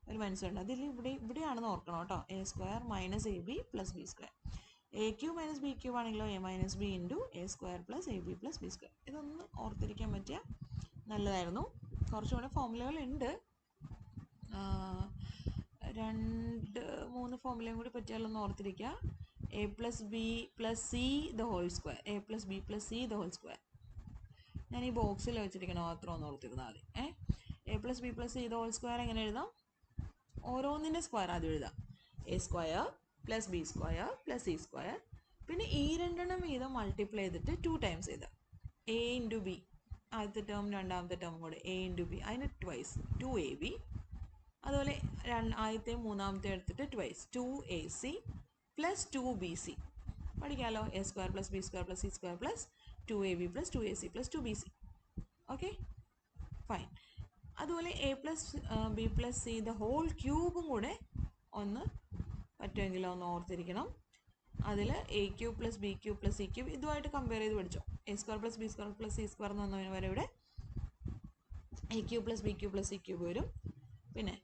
ഒരു മൈനസ് വരുന്നുണ്ട്. അതിൽ ഇവിടെയാണെന്ന് ഓർക്കണം കേട്ടോ. A square minus a b plus b square. A cube minus b cube ആണെങ്കിലോ a minus b into a square plus a b plus b square. ഇതൊന്ന് ഓർത്തിരിക്കാൻ പറ്റിയ നല്ലതായിരുന്നു. കുറച്ചുകൂടെ ഫോമുലകളുണ്ട്, 2-3 ഫോമുലയും കൂടി പറ്റിയാലൊന്ന് ഓർത്തിരിക്കുക. A plus b plus c the whole square, a plus b plus c the whole square. ഞാൻ ഈ ബോക്സിൽ വെച്ചിരിക്കണ മാത്രം ഒന്ന് ഓർത്തിരുന്നാൽ മതി. A plus b plus c the whole square എങ്ങനെ എഴുതാം? ഓരോന്നിൻ്റെ സ്ക്വയർ ആദ്യം എഴുതാം. A square plus b square plus c square, പിന്നെ ഈ രണ്ടെണ്ണം വീതം മൾട്ടിപ്ലൈ ചെയ്തിട്ട് 2 ടൈംസ് എഴുതാം. എ ഇൻറ്റു ബി, ആദ്യത്തെ ടേം രണ്ടാമത്തെ ടേം കൂടെ എ ഇൻറ്റു ബി, അതിന് ട്വൈസ് 2ab. അതുപോലെ ആദ്യത്തെയും മൂന്നാമത്തെ എടുത്തിട്ട് ട്വൈസ് 2ac പ്ലസ് 2bc. പഠിക്കാമല്ലോ, a square plus b square plus c square plus 2ab plus 2ac plus 2bc. Okay, fine. അതുപോലെ a plus b plus c the whole ക്യൂബും കൂടെ ഒന്ന് പറ്റുമെങ്കിലോ ഒന്ന് ഓർത്തിരിക്കണം. അതിൽ a cube plus b cube plus c cube ഇതുമായിട്ട് compare ചെയ്ത് പഠിച്ചോ. A square plus b square plus c square എന്ന് പറഞ്ഞതിന് വരെ ഇവിടെ a cube plus b cube plus c cube വരും. പിന്നെ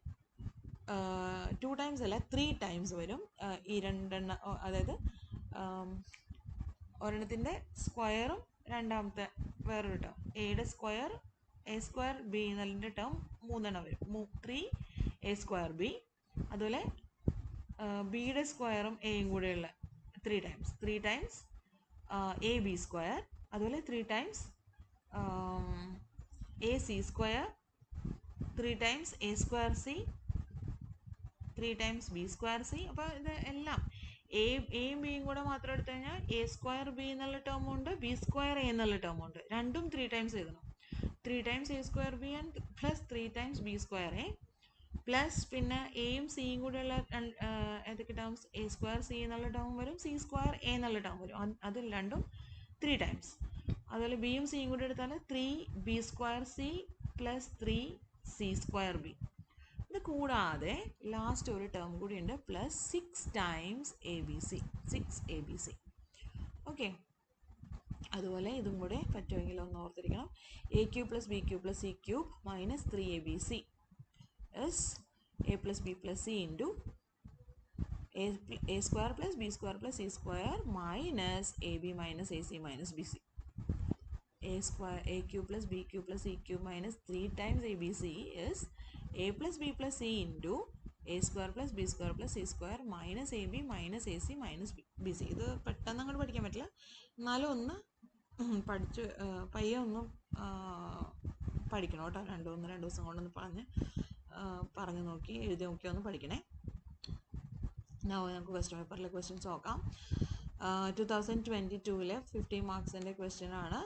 2 ടൈംസ് അല്ല 3 ടൈംസ് വരും. ഈ രണ്ടെണ്ണം, അതായത് ഒരെണ്ണത്തിൻ്റെ സ്ക്വയറും രണ്ടാമത്തെ വേറൊരു ടേം, എയുടെ സ്ക്വയർ എ സ്ക്വയർ ബി എന്നതിൻ്റെ ടേം 3 എണ്ണം വരും. 3a square B. അതുപോലെ ബിയുടെ സ്ക്വയറും എയും കൂടെയുള്ള 3 ടൈംസ് എ ബി സ്ക്വയർ. അതുപോലെ 3 times A C square, 3 times A square C 3 times B square C. അപ്പോൾ ഇത് എല്ലാം എയും ബിയും കൂടെ മാത്രം എടുത്തു കഴിഞ്ഞാൽ എ സ്ക്വയർ ബി എന്നുള്ള ടേമും ഉണ്ട്, ബി സ്ക്വയർ എ എന്നുള്ള ടേമും ഉണ്ട്. രണ്ടും 3 ടൈംസ് എഴുതണം. 3 times A square B and plus 3 times B square a plus പിന്നെ എയും സിയും കൂടെയുള്ള ഏതൊക്കെ ടേംസ്, എ സ്ക്വയർ സി എന്നുള്ള ടേം വരും, സി സ്ക്വയർ എ എന്നുള്ള ടേം വരും. അതിൽ രണ്ടും 3 ടൈംസ്. അതുപോലെ ബിയും സിയും കൂടെ എടുത്താൽ 3 B square C plus 3 C square B. ഇത് കൂടാതെ ലാസ്റ്റ് ഒരു ടേം കൂടി ഉണ്ട്, plus 6 times A B C, 6 A B C. Okay, അതുപോലെ ഇതും കൂടെ പറ്റുമെങ്കിൽ ഒന്ന് ഓർത്തിരിക്കണം. A cube plus b cube plus c cube minus 3 A B C is A plus b plus C into a square plus b square plus c square minus a B minus A C minus B C. a square a cube plus b cube plus c cube minus 3 times abc is a plus b plus c into a square plus b square plus c square minus ab minus ac minus bc. ഇത് പെട്ടെന്ന് അങ്ങോട്ട് പഠിക്കാൻ പറ്റില്ല, എന്നാലും ഒന്ന് പഠിച്ച് പയ്യെ ഒന്ന് പഠിക്കണം കേട്ടോ. രണ്ട് ദിവസം കൊണ്ടൊന്ന് പറഞ്ഞ് നോക്കി എഴുതി നോക്കി ഒന്ന് പഠിക്കണേ. നമുക്ക് ക്വസ്റ്റ്യൻ പേപ്പറിലെ ക്വസ്റ്റ്യൻസ് നോക്കാം. 2022 50 മാർക്സിൻ്റെ ക്വസ്റ്റ്യൻ ആണ്.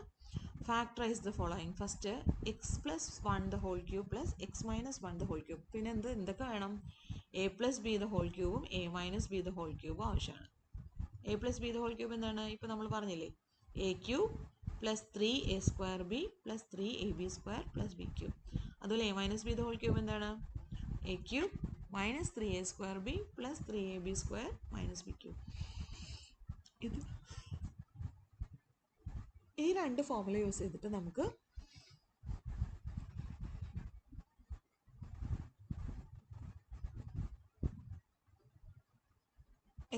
Factorize the following. First, x plus 1 the whole cube plus x minus 1 the whole cube. പിന്നെ എന്തൊക്കെ വേണം? a plus b the whole cube a minus b the whole cube ആവശ്യമാണ്. a plus b the whole cube എന്താണ്? ഇപ്പോൾ നമ്മൾ പറഞ്ഞില്ലേ, a cube plus 3a square b plus 3ab square plus b cube. അതുപോലെ a minus b the whole cube എന്താണ്? a cube minus 3a square b plus 3ab square minus b cube. ഇത് ഈ രണ്ട് formula use ചെയ്തിട്ട് നമുക്ക്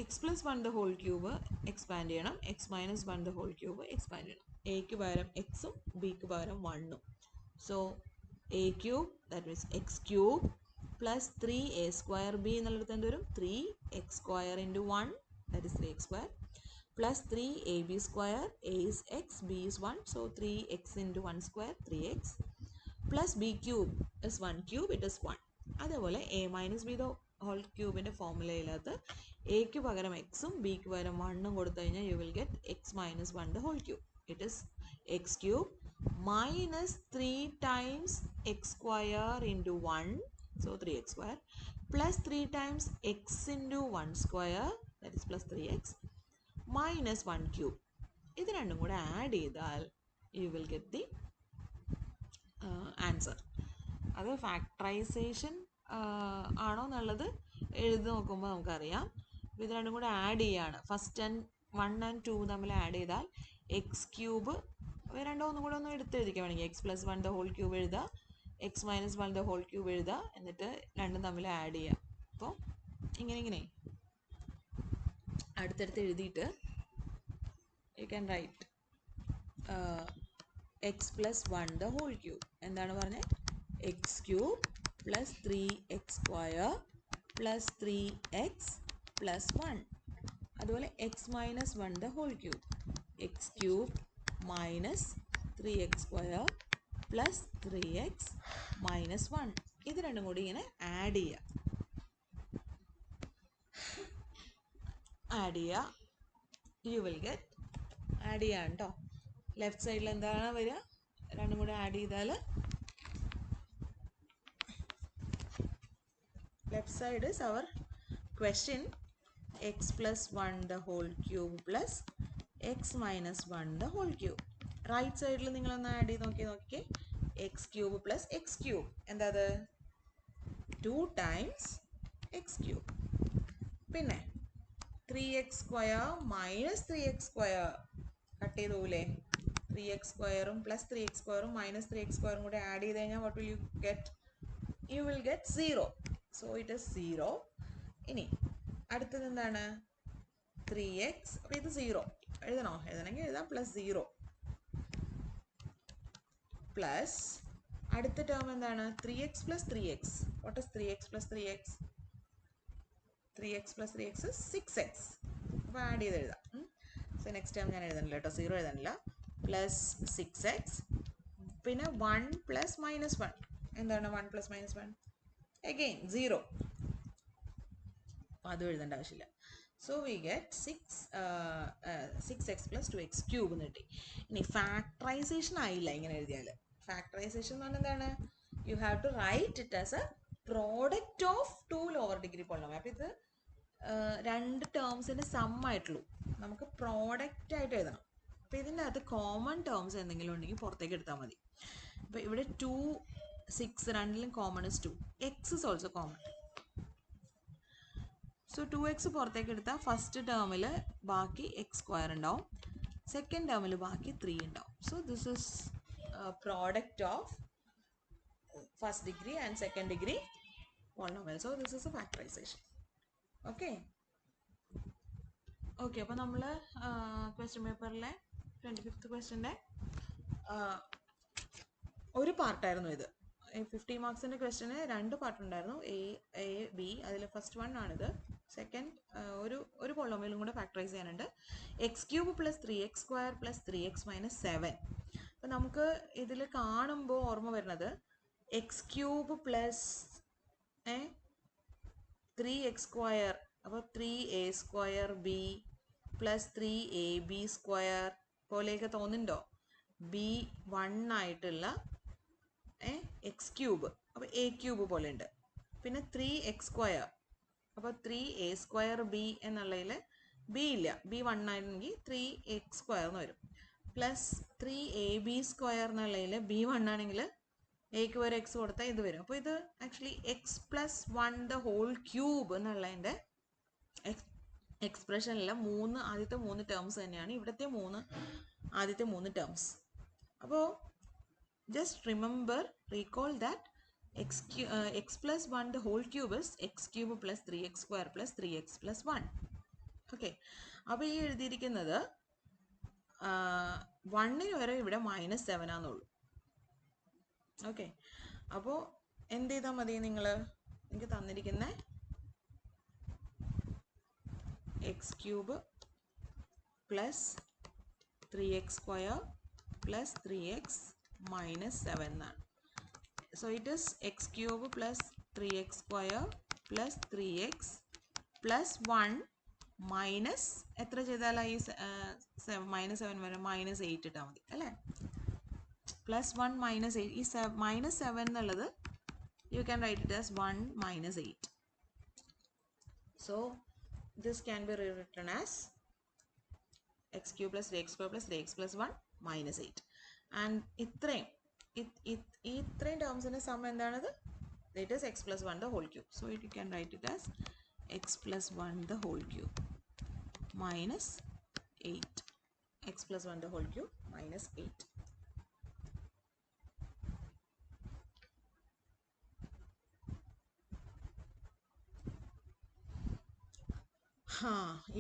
x plus 1 the whole cube expand ചെയ്യണം, x minus 1 the whole cube expand ചെയ്യണം. എക്ക് പകരം എക്സും ബിക്ക് പകരം 1ഉം. So a cube that means x cube plus 3a square b എന്നുള്ളത് എന്ത് വരും? 3x square into 1 that is 3x square plus 3ab square, a is x, b is 1, so 3x into 1 square 3x plus b cube is 1 cube, it is 1. അതേപോലെ a minus b the whole cube ൻ്റെ ഫോർമുലയിലകത്ത് എക്ക് പകരം എക്സും ബിക്ക് പകരം 1ഉം കൊടുത്തു കഴിഞ്ഞാൽ you will get x minus 1 the whole cube. It is x cube minus 3 times x square into 1, so 3x square plus 3 times x into 1 square that is plus 3x minus 1 cube. ഇത് രണ്ടും കൂടെ add ചെയ്താൽ you will get the answer. അത് factorisation ആണോ എന്നുള്ളത് എഴുതി നോക്കുമ്പോൾ നമുക്കറിയാം. ഇത് രണ്ടും കൂടെ ആഡ് ചെയ്യാണ്. ഫസ്റ്റ് 1 and 2 തമ്മിൽ ആഡ് ചെയ്താൽ എക്സ് ക്യൂബ് ഒന്നും കൂടെ ഒന്ന് എടുത്തെഴുതിക്കാൻ വേണമെങ്കിൽ x plus 1 the whole cube എഴുതുക, x minus 1 the whole cube എഴുതുക, എന്നിട്ട് രണ്ടും തമ്മിൽ ആഡ് ചെയ്യുക. അപ്പോൾ ഇങ്ങനെ അടുത്തടുത്ത് എഴുതിയിട്ട് you can write x plus 1 the whole cube. എന്താണ് പറഞ്ഞത്? x cube plus 3x square plus 3x plus 1. അതുപോലെ x minus 1 the whole cube, x cube minus 3x square plus 3x minus 1. ഇത് രണ്ടും കൂടി ഇങ്ങനെ ആഡ് ചെയ്യുക. you will get ആഡ് ചെയ്യാം കേട്ടോ. ലെഫ്റ്റ് സൈഡിൽ എന്താണ് വരിക? രണ്ടും കൂടെ ആഡ് ചെയ്താൽ left side is our question x plus 1 the whole cube plus x minus 1 the whole cube. Right സൈഡിൽ നിങ്ങളൊന്ന് ആഡ് ചെയ്ത് നോക്കിയേ. X cube plus x cube എന്താ അത്? 2 ടൈംസ് എക്സ് ക്യൂബ്. പിന്നെ 3x square minus 3x square cut ചെയ്ത് പോകില്ലേ? 3x സ്ക്വയറും പ്ലസ് 3x സ്ക്വയറും മൈനസ് 3x സ്ക്വയറും കൂടെ ആഡ് ചെയ്ത് കഴിഞ്ഞാൽ what will you get? You will get 0. So it is 0. ഇനി അടുത്തത് എന്താണ്? 3x. അപ്പോൾ ഇത് 0 എഴുതണമെങ്കിൽ എഴുതാം, പ്ലസ് 0 പ്ലസ് അടുത്ത ടേം എന്താണ്? 3x plus 3x. What is 3x plus 3x? 3x plus 3x is 6x. അപ്പോൾ ആഡ് ചെയ്ത് എഴുതാം. സോ നെക്സ്റ്റ് ടൈം ഞാൻ എഴുതണില്ല കേട്ടോ, 0 എഴുതണില്ല. പ്ലസ് 6x പിന്നെ 1 പ്ലസ് മൈനസ് 1 എന്താണ് 1 പ്ലസ് മൈനസ് 1 അഗെയിൻ 0. അത് എഴുതേണ്ട ആവശ്യമില്ല. So we get 6x plus 2x cube എന്ന് കിട്ടി. ഇനി ഫാക്ടറൈസേഷൻ ആയില്ല ഇങ്ങനെ എഴുതിയാൽ. ഫാക്ടറൈസേഷൻ എന്ന് പറഞ്ഞാൽ എന്താണ്? You have to write it as a product of two lower degree polynomial. അപ്പോൾ ഇത് രണ്ട് ടേംസിൻ്റെ സം ആയിട്ടുള്ളൂ. നമുക്ക് പ്രോഡക്റ്റ് ആയിട്ട് എഴുതണം. അപ്പോൾ ഇതിൻ്റെ അകത്ത് കോമൺ ടേംസ് എന്തെങ്കിലും ഉണ്ടെങ്കിൽ പുറത്തേക്ക് എടുത്താൽ മതി. അപ്പോൾ ഇവിടെ 2 6 രണ്ടിലും common is 2. X is also common. So 2x പുറത്തേക്ക് എടുത്താൽ ഫസ്റ്റ് ടേമിൽ ബാക്കി എക്സ് സ്ക്വയർ ഉണ്ടാവും, സെക്കൻഡ് ടേമിൽ ബാക്കി 3 ഉണ്ടാവും. So this is product of first degree and second degree polynomial. So this is A factorisation. Okay okay അപ്പോൾ നമ്മൾ ക്വസ്റ്റ്യൻ പേപ്പറിലെ 25th ക്വസ്റ്റ്യൻ്റെ ഒരു പാർട്ടായിരുന്നു ഇത്. 50 മാർക്സിൻ്റെ ക്വസ്റ്റ്യന് 2 പാർട്ടുണ്ടായിരുന്നു, എ ബി. അതിൽ ഫസ്റ്റ് വൺ ആണിത്. സെക്കൻഡ് ഒരു പോളിനോമിയലും കൂടെ ഫാക്ടറൈസ് ചെയ്യാനുണ്ട്. X cube plus 3x square plus 3x minus 7. അപ്പം നമുക്ക് ഇതിൽ കാണുമ്പോൾ ഓർമ്മ വരുന്നത് X cube plus 3x square, അപ്പോൾ 3a square b plus 3ab square പോലെയൊക്കെ തോന്നുന്നുണ്ടോ? ബി 1 ആയിട്ടുള്ള എക്സ് ക്യൂബ്, അപ്പോൾ എ ക്യൂബ് പോലെ ഉണ്ട്. പിന്നെ 3x സ്ക്വയർ, അപ്പോൾ 3a സ്ക്വയർ ബി എന്നുള്ളതിൽ ബി ഇല്ല, ബി 1 ആയിരുന്നെങ്കിൽ 3x സ്ക്വയർ എന്ന് വരും. പ്ലസ് 3ab സ്ക്വയർ എന്നുള്ളതിൽ ബി 1 ആണെങ്കിൽ എക്ക് വരെ എക്സ് കൊടുത്താൽ ഇത് വരും. അപ്പോൾ ഇത് actually x plus 1 the whole cube എന്നുള്ളതിൻ്റെ എക്സ്പ്രഷനിലെ ആദ്യത്തെ മൂന്ന് ടേംസ് തന്നെയാണ് ഇവിടുത്തെ ആദ്യത്തെ മൂന്ന് ടേംസ്. അപ്പോൾ just recall that x plus 1 the whole cube is x cube plus 3x square plus 3x plus 1. Okay, അപ്പോൾ ഈ എഴുതിയിരിക്കുന്നത് 1 വരെ ഇവിടെ -7 ആണെന്നുള്ളൂ. ഓക്കെ, അപ്പോൾ എന്ത് ചെയ്താൽ മതി? നിങ്ങൾക്ക് തന്നിരിക്കുന്ന X cube plus 3x square plus 3x minus 7 എന്നാണ്. So it is X cube plus 3x square plus 3x plus 1 minus എത്ര ചെയ്താലാണ് ഈ -7 വരെ? -8 ഇട്ടാൽ മതി അല്ലേ? പ്ലസ് 1 -8. ഈ -7 എന്നുള്ളത് you can write it as 1 - 8. So this can be written as x cube plus 3x square plus 3x plus 1 -8. And ഇത്രയും ടേംസിൻ്റെ സം എന്താണത്? It is x plus 1 the whole cube. So you can write it as x plus 1 the whole cube minus 8. X plus 1 the whole cube minus 8.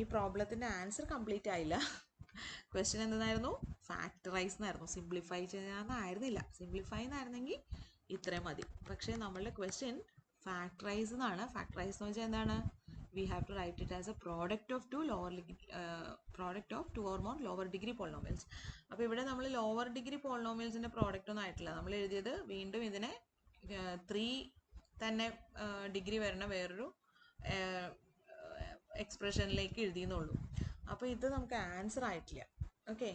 ഈ പ്രോബ്ലത്തിൻ്റെ answer complete ആയില്ല. Question എന്തായിരുന്നു? Factorise എന്നായിരുന്നു, simplify ചെയ്യാനായിരുന്നില്ല. Simplify എന്നായിരുന്നെങ്കിൽ ഇത്രയും മതി. പക്ഷേ നമ്മളുടെ question factorise എന്നാണ്. ഫാക്ടറൈസ് എന്ന് വെച്ചാൽ എന്താണ്? We have to write it as a product of two or more lower degree polynomials. അപ്പോൾ ഇവിടെ നമ്മൾ ലോവർ ഡിഗ്രി പോളിനോമിയൽസിൻ്റെ പ്രോഡക്റ്റ് ഒന്നും ആയിട്ടില്ല. നമ്മൾ എഴുതിയത് വീണ്ടും ഇതിനെ 3 തന്നെ ഡിഗ്രി വരുന്ന വേറൊരു എക്സ്പ്രഷനിലേക്ക് എഴുതിയെന്നുള്ളൂ. അപ്പോൾ ഇത് നമുക്ക് ആൻസർ ആയിട്ടില്ല. Okay,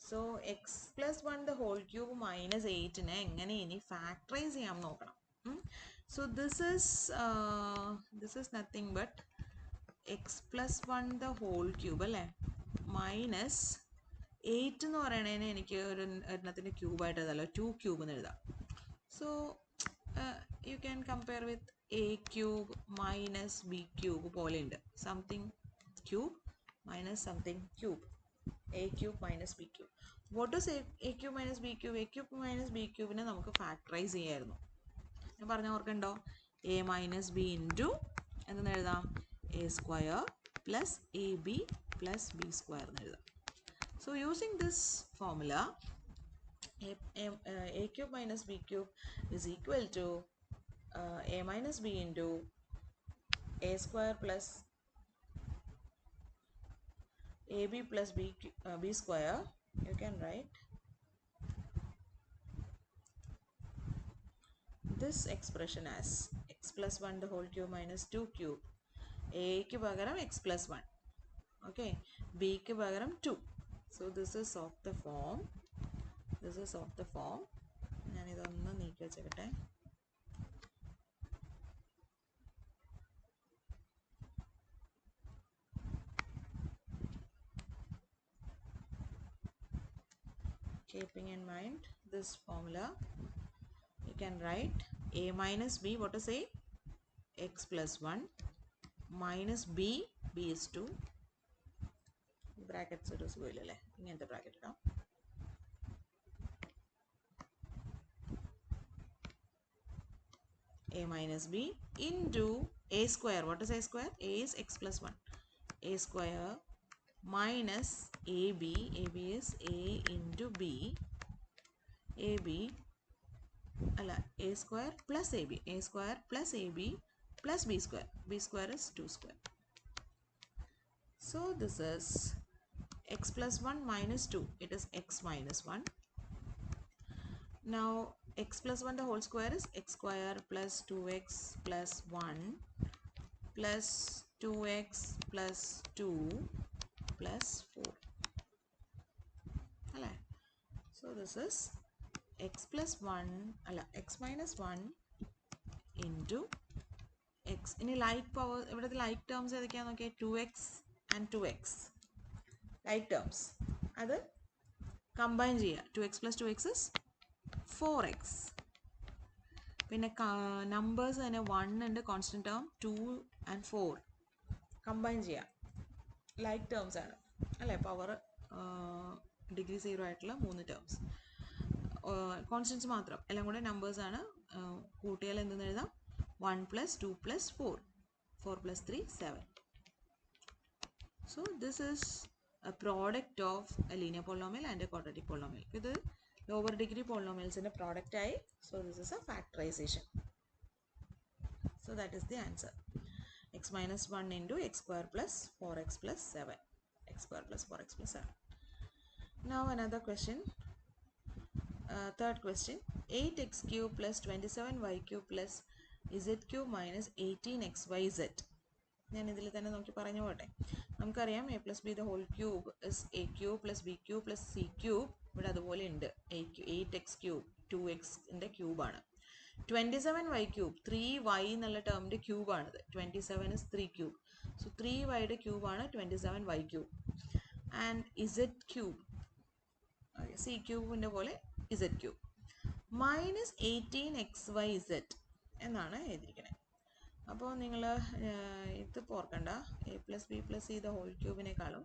so x plus 1 the whole cube -8നെ എങ്ങനെ ഇനി ഫാക്ടറൈസ് ചെയ്യാൻ നോക്കണം. So this is nothing but x plus 1 the whole cube അല്ലേ, -8 എന്ന് പറയണതിന് എനിക്ക് ഒരെണ്ണത്തിൻ്റെ ക്യൂബായിട്ട് എഴുതാമല്ലോ, 2 ക്യൂബ് എന്ന് എഴുതാം. So you can compare with a cube minus b cube പോലെ ഉണ്ട്. Something cube minus something cube, a cube minus b cube. What is a cube minus b cube? A cube minus b ക്യൂബിനെ നമുക്ക് factorise ചെയ്യായിരുന്നു. ഞാൻ പറഞ്ഞ ഓർക്കുന്നുണ്ടോ? A minus b into എന്തെന്ന് എഴുതാം? A square plus a b plus b square എന്ന് എഴുതാം. So using this formula a cube minus b cube is equal to a minus b into a square plus ab plus b square. You can write this expression as x plus 1 the whole cube minus 2 cube. A ക്ക് പകരം x plus 1. Okay. B ക്ക് പകരം 2. So this is of the form. ഞാൻ ഇതൊന്ന് നീക്കി വെച്ചേക്കട്ടെ. Keeping in mind this formula, you can write a minus b, what to say, x plus 1 minus b is 2, brackets ഇട്ട് സുഖമില്ലല്ലേ, ഇങ്ങനത്തെ bracket ഇടാം. A minus b into a square, what is a square, a is x plus 1, a square minus ab is a into b, ab അല്ല a square plus ab, a square plus ab plus b square is 2 square. So this is x plus 1 minus 2, it is x minus 1. Now x plus 1 the whole square is x square plus 2x plus 1 plus 2x plus 2 plus 4. Alright. So this is x plus 1 x minus 1 into x. In a like power, ഇവിടെ like terms ഏതൊക്കെയാന്ന് നോക്കിയേ, 2x and 2x like terms. അത് combine ചെയ്യുക. 2x plus 2x is 4x. പിന്നെ numbers തന്നെ 1 ഉണ്ട്, constant term 2 and 4 combine ചെയ്യുക. like terms ആണ് അല്ലേ, പവർ ഡിഗ്രി 0 ആയിട്ടുള്ള 3 ടേംസ്. കോൺസ്റ്റൻസ് മാത്രം, എല്ലാം കൂടെ നമ്പേഴ്സ് ആണ്. കൂട്ടിയാൽ എന്തെന്ന് എഴുതാം, 1 plus 2 plus 4, 4 plus 3 7. So this is a product of a linear polynomial and a quadratic polynomial. ഇത് lower degree polynomialsന്റെ product ആയി. So this is a factorization. So that is the answer. X minus 1 into x square plus 4x plus 7. X square plus 4x plus 7. Now another question. Third question. 8x cube plus 27y cube plus z cube minus 18xyz. ഞാൻ ഇതിൽ തന്നെ നോക്കി പറഞ്ഞു പോട്ടെ. നമുക്കറിയാം a plus b the whole cube is a cube plus b cube plus c cube. ഇവിടെ അതുപോലെ ഉണ്ട്, 8x cube 2x ൻ്റെ ക്യൂബാണ്. 27y cube 3y എന്നുള്ള ടേമിൻ്റെ ക്യൂബാണിത്. 27 is 3 cube. So 3yയുടെ ക്യൂബാണ് 27y cube. And z cube, c ക്യൂബിൻ്റെ പോലെ z cube minus 18xyz എന്നാണ് എഴുതിയിരിക്കുന്നത്. അപ്പോൾ നിങ്ങൾ ഇത് ഓർക്കണ്ട, a plus b plus c the whole ക്യൂബിനേക്കാളും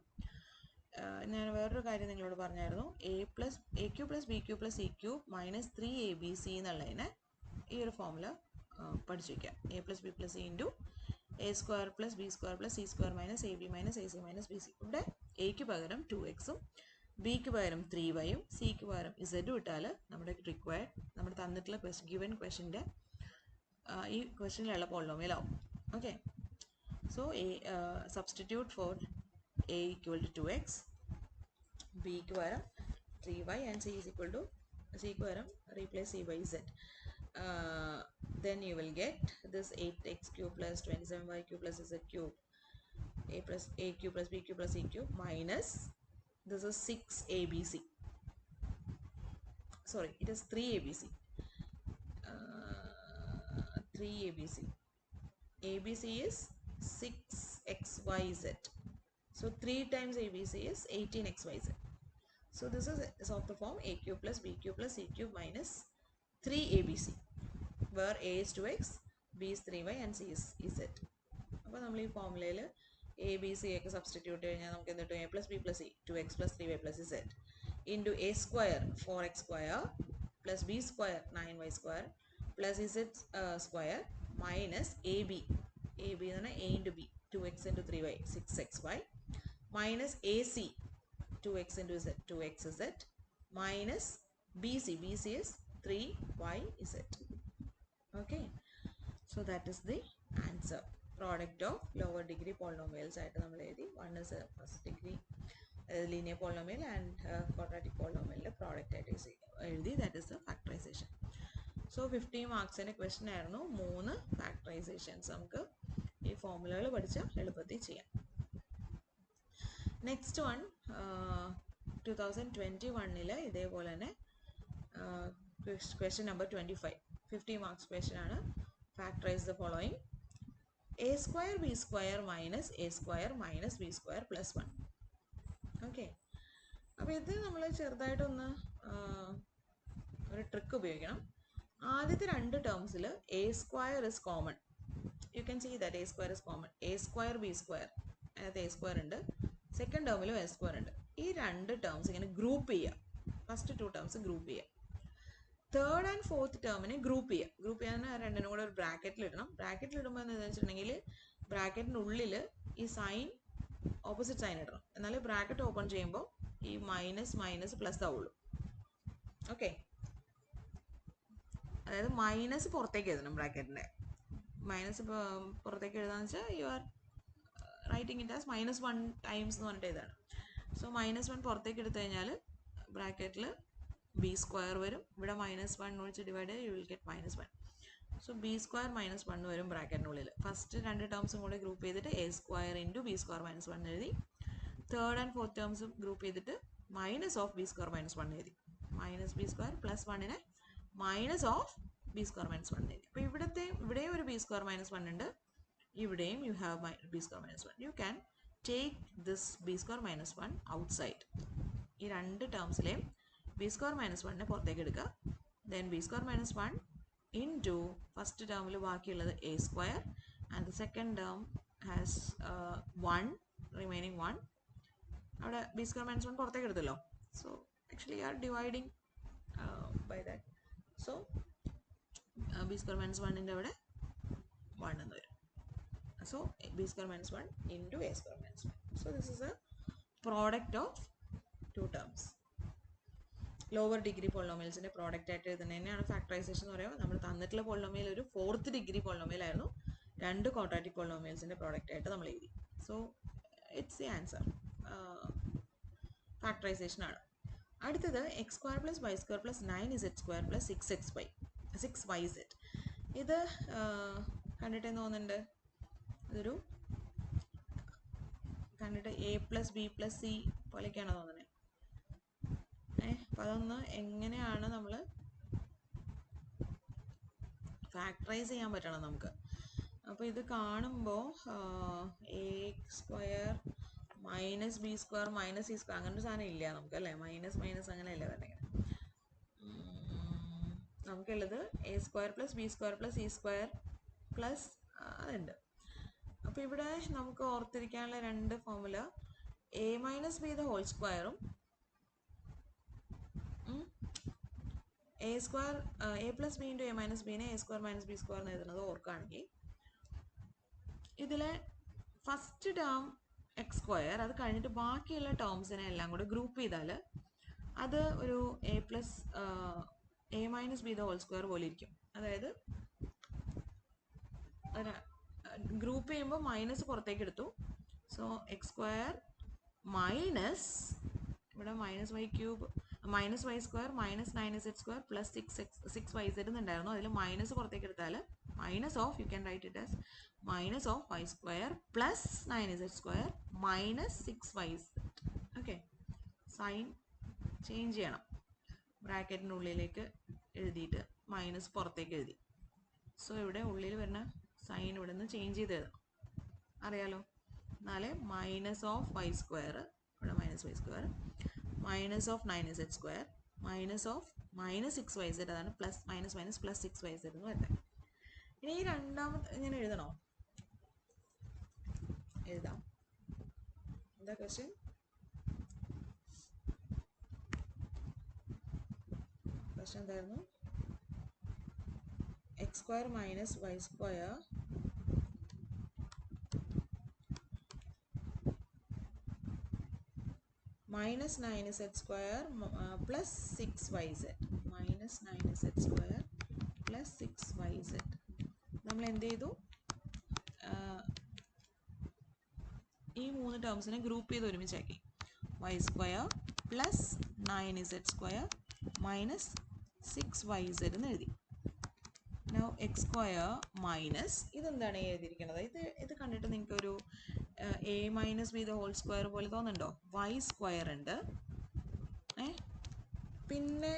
ഞാൻ വേറൊരു കാര്യം നിങ്ങളോട് പറഞ്ഞായിരുന്നു, a cube plus b cube plus c cube minus 3abc എന്നുള്ളതിനെ ഈ ഒരു ഫോമുല പഠിച്ചു വയ്ക്കാം. a plus b plus c into a square plus b square plus c square minus ab minus ac minus bc. ഇവിടെ എക്ക് പകരം 2x ഉം ബിക്ക് പകരം 3yയും സിക്ക് പകരം z ഇട്ടാൽ നമ്മുടെ റിക്വയർഡ്, നമ്മുടെ തന്നിട്ടുള്ള ഗിവൻ ക്വസ്റ്റിൻ്റെ ഈ ക്വസ്റ്റിനിലുള്ള പോളിനോമിയൽ ആവും. Okay, so substitute for a equal to 2x, b ക്ക് പകരം 3y and c is equal to, c ക്ക് പകരം replace c by z. Then you will get this 8x cube plus 27y cube plus z cube, a cube plus b cube plus c cube minus this is 6abc. Sorry, it is 3abc. 3abc. abc is 6xyz. So 3 times abc is 18xyz. So this is of the form a cube plus b cube plus c cube minus 3abc, where a is 2x, b is 3y and c is z. അപ്പോൾ നമ്മൾ ഈ ഫോമുലയിൽ A B C ഒക്കെ substitute കഴിഞ്ഞാൽ നമുക്ക് എന്ത് കിട്ടും, A plus b plus C 2x plus 3y plus z into a square 4x square plus b square 9y square plus z square minus a B എന്ന് പറഞ്ഞാൽ A into B 2x into 3y 6xy minus ac 2x into z 2xz minus bc is 3yz. Okay, so that is the answer. Product of lower degree polynomials ആയിട്ട് നമ്മൾ എഴുതി. One is a first degree linear polynomial and quadratic polynomial product ആയിട്ട് എഴുതി. That is the factorization. So 50 മാർക്സിൻ്റെ question ആയിരുന്നു 3 ഫാക്ടറൈസേഷൻസ്. നമുക്ക് ഈ ഫോർമുലകൾ പഠിച്ച് എളുപ്പത്തിൽ ചെയ്യാം. നെക്സ്റ്റ് വൺ 2021 ഇതേപോലെ തന്നെ ക്വസ്റ്റ്യൻ നമ്പർ 25 50 മാർക്സ് ക്വസ്റ്റ്യൻ ആണ്. Factorise the following: a square b square minus a square minus b square plus 1. Okay, അപ്പോൾ ഇത് നമ്മൾ ചെറുതായിട്ടൊന്ന് ഒരു ട്രിക്ക് ഉപയോഗിക്കണം. ആദ്യത്തെ രണ്ട് ടേംസിൽ a square is common. You can see that a square is common. A square b square, അതിനകത്ത് എ സ്ക്വയർ ഉണ്ട്. സെക്കൻഡ് ടേമിലും എ സ്ക്വയർ ഉണ്ട്. ഈ രണ്ട് ടേംസ് ഇങ്ങനെ ഗ്രൂപ്പ് ചെയ്യുക. ഫസ്റ്റ് 2 ടേംസ് ഗ്രൂപ്പ് ചെയ്യുക. തേർഡ് ആൻഡ് ഫോർത്ത് ടേമിനെ ഗ്രൂപ്പ് ചെയ്യുക. ഗ്രൂപ്പ് ചെയ്യാൻ രണ്ടിനും കൂടെ ഒരു ബ്രാക്കറ്റിൽ ഇടണം. ബ്രാക്കറ്റിൽ ഇടുമ്പോൾ എന്താണെന്ന് വെച്ചിട്ടുണ്ടെങ്കിൽ ബ്രാക്കറ്റിൻ്റെ ഉള്ളിൽ ഈ സൈൻ ഓപ്പോസിറ്റ് സൈൻ ഇടണം. എന്നാലും ബ്രാക്കറ്റ് ഓപ്പൺ ചെയ്യുമ്പോൾ ഈ മൈനസ് മൈനസ് പ്ലസ് ആവുള്ളൂ. ഓക്കെ, അതായത് മൈനസ് പുറത്തേക്ക് എഴുതണം. ബ്രാക്കറ്റിൻ്റെ മൈനസ് പുറത്തേക്ക് എഴുതാന്ന് വെച്ചാൽ you are writing it as -1 times എന്ന് പറഞ്ഞിട്ട് എഴുതാണ്. സോ -1 പുറത്തേക്ക് എടുത്തു കഴിഞ്ഞാൽ ബ്രാക്കറ്റിൽ ബി സ്ക്വയർ വരും. ഇവിടെ -1 വെച്ച് ഡിവൈഡ് ചെയ്ത് you will get -1. So b square -1 വരും ബ്രാക്കറ്റിനുള്ളിൽ. ഫസ്റ്റ് രണ്ട് ടേംസും കൂടെ ഗ്രൂപ്പ് ചെയ്തിട്ട് a square into b square -1 എഴുതി. തേർഡ് ആൻഡ് ഫോർത്ത് ടേംസും ഗ്രൂപ്പ് ചെയ്തിട്ട് മൈനസ് ഓഫ് ബി സ്ക്വയർ -1 എഴുതി. മൈനസ് ബി സ്ക്വയർ പ്ലസ് 1നെ മൈനസ് ഓഫ് ബി സ്ക്വയർ -1 എഴുതി. അപ്പോൾ ഇവിടെയും ഒരു ബി സ്ക്വയർ -1 ഉണ്ട്. ഇവിടെയും you have b square -1. You can take this b square -1 outside. ഈ രണ്ട് ടേംസിലെയും ബി സ്ക്വയർ -1നെ പുറത്തേക്ക് എടുക്കുക. Then b square -1 into first ടേമിൽ ബാക്കിയുള്ളത് a square and the second term has 1 remaining 1. അവിടെ ബി സ്ക്വയർ -1 പുറത്തേക്ക് എടുത്തല്ലോ. So actually you are dividing by that. So b square -1ൻ്റെ അവിടെ 1 എന്ന് വരും. So b square -1 into a square -1. So this is a product of 2 terms. Lower degree പോളിനോമിയൽസിൻ്റെ product ആയിട്ട് എഴുതുന്നത് തന്നെയാണ് ഫാക്ടറൈസേഷൻ എന്ന് പറയുമ്പോൾ. നമ്മൾ തന്നിട്ടുള്ള പോളിനോമിയൽ ഒരു 4th ഡിഗ്രി പോളിനോമിയൽ ആയിരുന്നു. 2 ക്വാഡ്രാറ്റിക് പോളിനോമിയൽസിൻ്റെ പ്രോഡക്റ്റ് ആയിട്ട് നമ്മൾ എഴുതി. So it's the answer. Factorisation ആണ്. അടുത്തത് x² + y² + 9z² + 6xy 6yz. ഇത് കണ്ടിട്ടെന്ന് തോന്നുന്നുണ്ട്. ഇതൊരു കണ്ടിട്ട് a + b + c പോലെയൊക്കെയാണ് തോന്നുന്നത്. അപ്പോൾ അതൊന്ന് എങ്ങനെയാണ് നമ്മൾ ഫാക്ടറൈസ് ചെയ്യാൻ പറ്റണം നമുക്ക്. അപ്പോൾ ഇത് കാണുമ്പോൾ a² - b² - c² അങ്ങനെ ഒരു സാധനം ഇല്ല നമുക്ക്, അല്ലേ? മൈനസ് അങ്ങനെയല്ലേ വരണമെങ്കിൽ നമുക്കുള്ളത് a² + b² + c² അതുണ്ട്. അപ്പോൾ ഇവിടെ നമുക്ക് ഓർത്തിരിക്കാനുള്ള രണ്ട് formula a - b² a + b × a² - b നെ a² - b² എന്ന് എഴുതുന്നത് ഓർക്കുകയാണെങ്കിൽ ഇതിലെ ഫസ്റ്റ് ടേം x², അത് കഴിഞ്ഞിട്ട് ബാക്കിയുള്ള ടേംസിനെ എല്ലാം കൂടെ ഗ്രൂപ്പ് ചെയ്താൽ അത് ഒരു a - b² പോലെ ഇരിക്കും. അതായത് ഗ്രൂപ്പ് ചെയ്യുമ്പോൾ മൈനസ് പുറത്തേക്ക് എടുത്തു. സോ x² മൈനസ് ഇവിടെ -y³ -y² -9z² + 6yz എന്നുണ്ടായിരുന്നു. അതിൽ മൈനസ് പുറത്തേക്ക് എടുത്താൽ minus of, you can write it as -y² + 9z² -6yz. Okay, sign change ചെയ്യണം. ബ്രാക്കറ്റിൻ്റെ ഉള്ളിലേക്ക് എഴുതിയിട്ട് മൈനസ് പുറത്തേക്ക് എഴുതി. സോ ഇവിടെ ഉള്ളിൽ വരുന്ന സൈൻ ഇവിടെ നിന്ന് ചേഞ്ച് ചെയ്ത് എഴുതാം, അറിയാലോ. എന്നാലേ -of y², ഇവിടെ -y², -of 9z² -of -6yz, അതാണ് പ്ലസ് +6yz എന്ന് വരുന്നത്. ഇനി ഈ രണ്ടാമത്തെ ഇങ്ങനെ എഴുതണോ? എഴുതാം. എന്താ ക്വസ്റ്റ്യൻ? എന്തായിരുന്നു? x² - y² -9z² + 6yz -9z² + 6yz. നമ്മൾ എന്ത് ചെയ്തു? ഈ 3 ടേംസിനെ ഗ്രൂപ്പ് ചെയ്ത് ഒരുമിച്ചാക്കി. y² + 9z² - 6yz എന്ന് എഴുതി. നൗ എക്സ് സ്ക്വയർ മൈനസ് ഇതെന്താണ് എഴുതിയിരിക്കുന്നത്? ഇത് കണ്ടിട്ട് നിങ്ങൾക്ക് ഒരു a minus b the whole square പോലെ തോന്നുന്നുണ്ടോ? വൈ സ്ക്വയർ ഉണ്ട്, പിന്നെ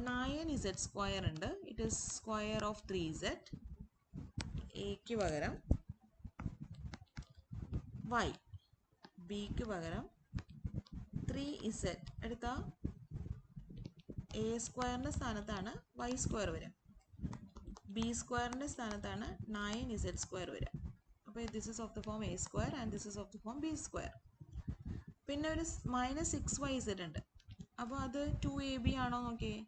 9z സ്ക്വയർ ഉണ്ട്. It is square of 3z. എക്ക് പകരം y, ബിക്ക് പകരം 3z എടുത്താൽ എ സ്ക്വയറിൻ്റെ സ്ഥാനത്താണ് വൈ സ്ക്വയർ വരിക, ബി സ്ക്വയറിൻ്റെ സ്ഥാനത്താണ് 9z സ്ക്വയർ വരിക. അപ്പോൾ this is of the form a square and this is of the form B square. പിന്നെ ഒരു -6yz ഉണ്ട്. അപ്പോൾ അത് 2ab ആണോ നോക്കിയേ.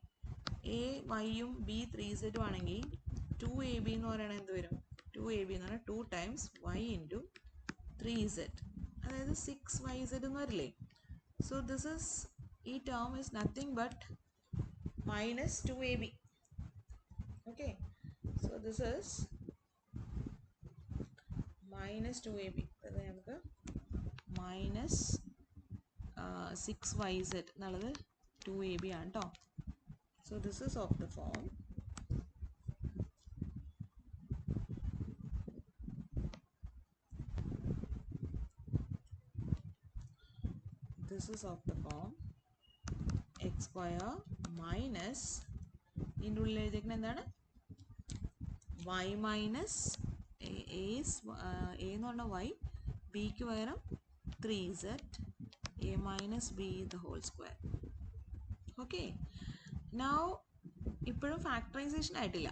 എ വൈയും ബി 3z ആണെങ്കിൽ 2ab എന്ന് പറയുന്നത് എന്ത് വരും? 2ab എന്ന് പറഞ്ഞാൽ 2 times y into 3z, അതായത് 6yz എന്ന് വരില്ലേ. സോ ദിസ് ഇസ്, ഈ term is nothing but -2ab. Okay, so this is -2ab. അത് നമുക്ക് -6yz എന്നുള്ളത് 2ab ആണ് കേട്ടോ. So this is of the form x square minus ഇതിൻ്റെ ഉള്ളിൽ എഴുതിയിരിക്കുന്നത് എന്താണ്? y minus a എന്ന് പറഞ്ഞാൽ y, bക്ക് പകരം 3z, a minus b the whole square. Okay, now ഇപ്പോഴും ഫാക്ടറൈസേഷൻ ആയിട്ടില്ല.